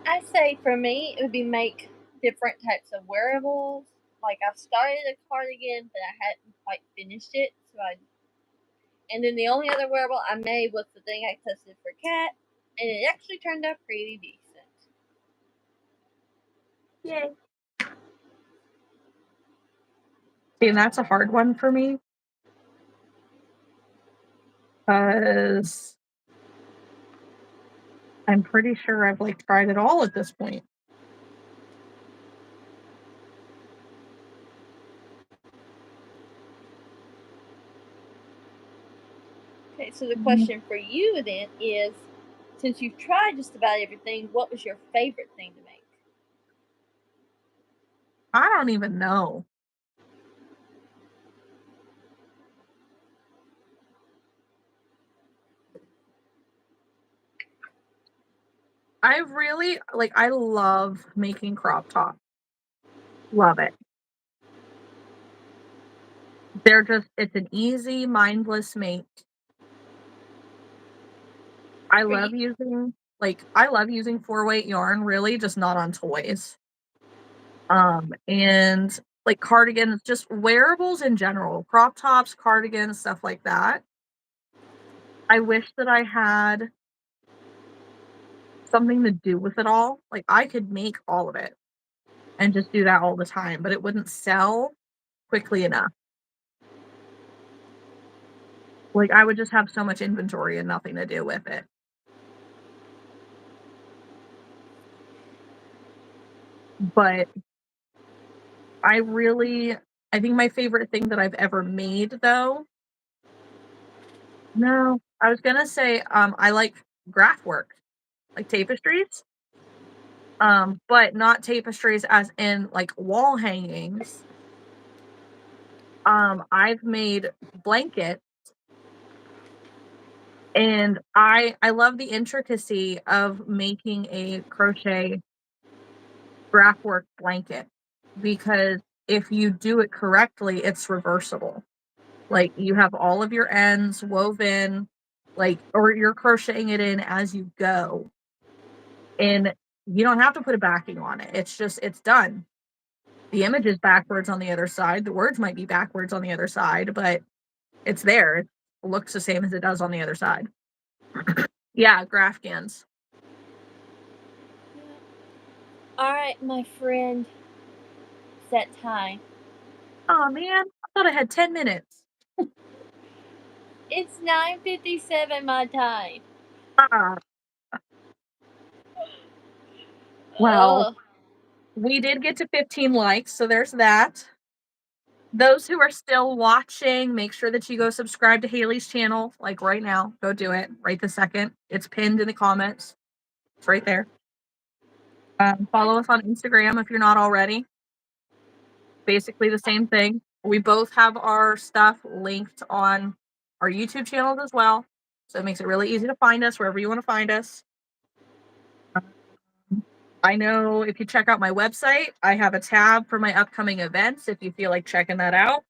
I say for me, it would be make different types of wearables. Like I started a cardigan, but I hadn't quite finished it. And then the only other wearable I made was the thing I tested for cat, and it actually turned out pretty decent. yay. See, and that's a hard one for me because I'm pretty sure I've like tried it all at this point. Okay, so the Mm, question for you then is, since you've tried just about everything, what was your favorite thing to make? I don't even know. I really like I love making crop top. Love it. They're just it's an easy, mindless make. I For love you, using I love using 4-weight yarn, really, just not on toys. And like cardigans, just wearables in general, crop tops, cardigans, stuff like that. I wish that I had something to do with it all. Like I could make all of it and just do that all the time, but it wouldn't sell quickly enough. Like I would just have so much inventory and nothing to do with it. But I really I think my favorite thing that I've ever made, though, no, I was gonna say, I like graph work, like tapestries, but not tapestries as in, like, wall hangings. I've made blankets, and I love the intricacy of making a crochet graph work blanket, because if you do it correctly, it's reversible. Like, you have all of your ends woven, like, or you're crocheting it in as you go, and you don't have to put a backing on it. It's just it's done. The image is backwards on the other side. The words might be backwards on the other side, but it's there. It looks the same as it does on the other side. Yeah, Grafkins. Alright, my friend. Set time. Oh man, I thought I had 10 minutes. It's 9:57 my time. Ah, well, Ugh. we did get to 15 likes, so there's that. Those who are still watching, make sure that you go subscribe to Haley's channel, like right now. Go do it right this second. It's pinned in the comments. It's right there. I Follow us on Instagram if you're not already. Basically the same thing. We both have our stuff linked on our YouTube channels as well. So it makes it really easy to find us wherever you want to find us. I know if you check out my website, I have a tab for my upcoming events if you feel like checking that out.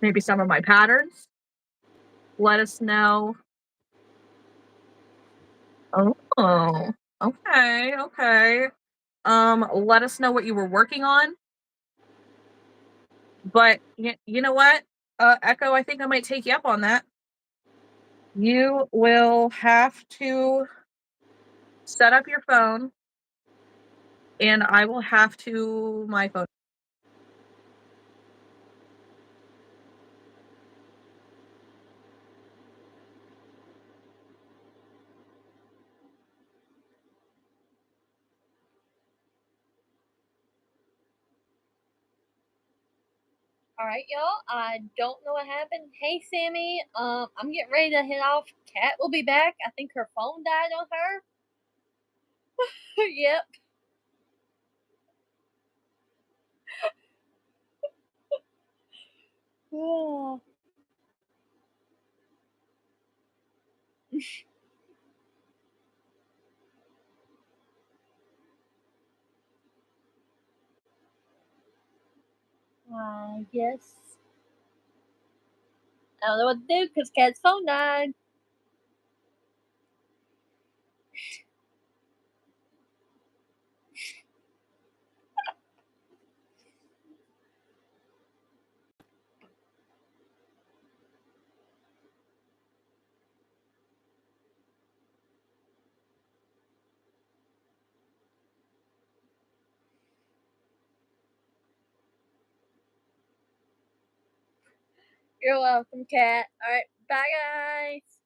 Maybe some of my patterns. Let us know. Oh, okay, okay. Let us know what you were working on. But you know what? Echo, I think I might take you up on that. You will have to set up your phone, and I will have to my phone. Alright, y'all. I don't know what happened. Hey, Sammy. I'm getting ready to head off. Kat will be back. I think her phone died on her. Yep. Yes. I don't know what to do because Kat's phone died. You're welcome, Kat. Alright, bye, guys.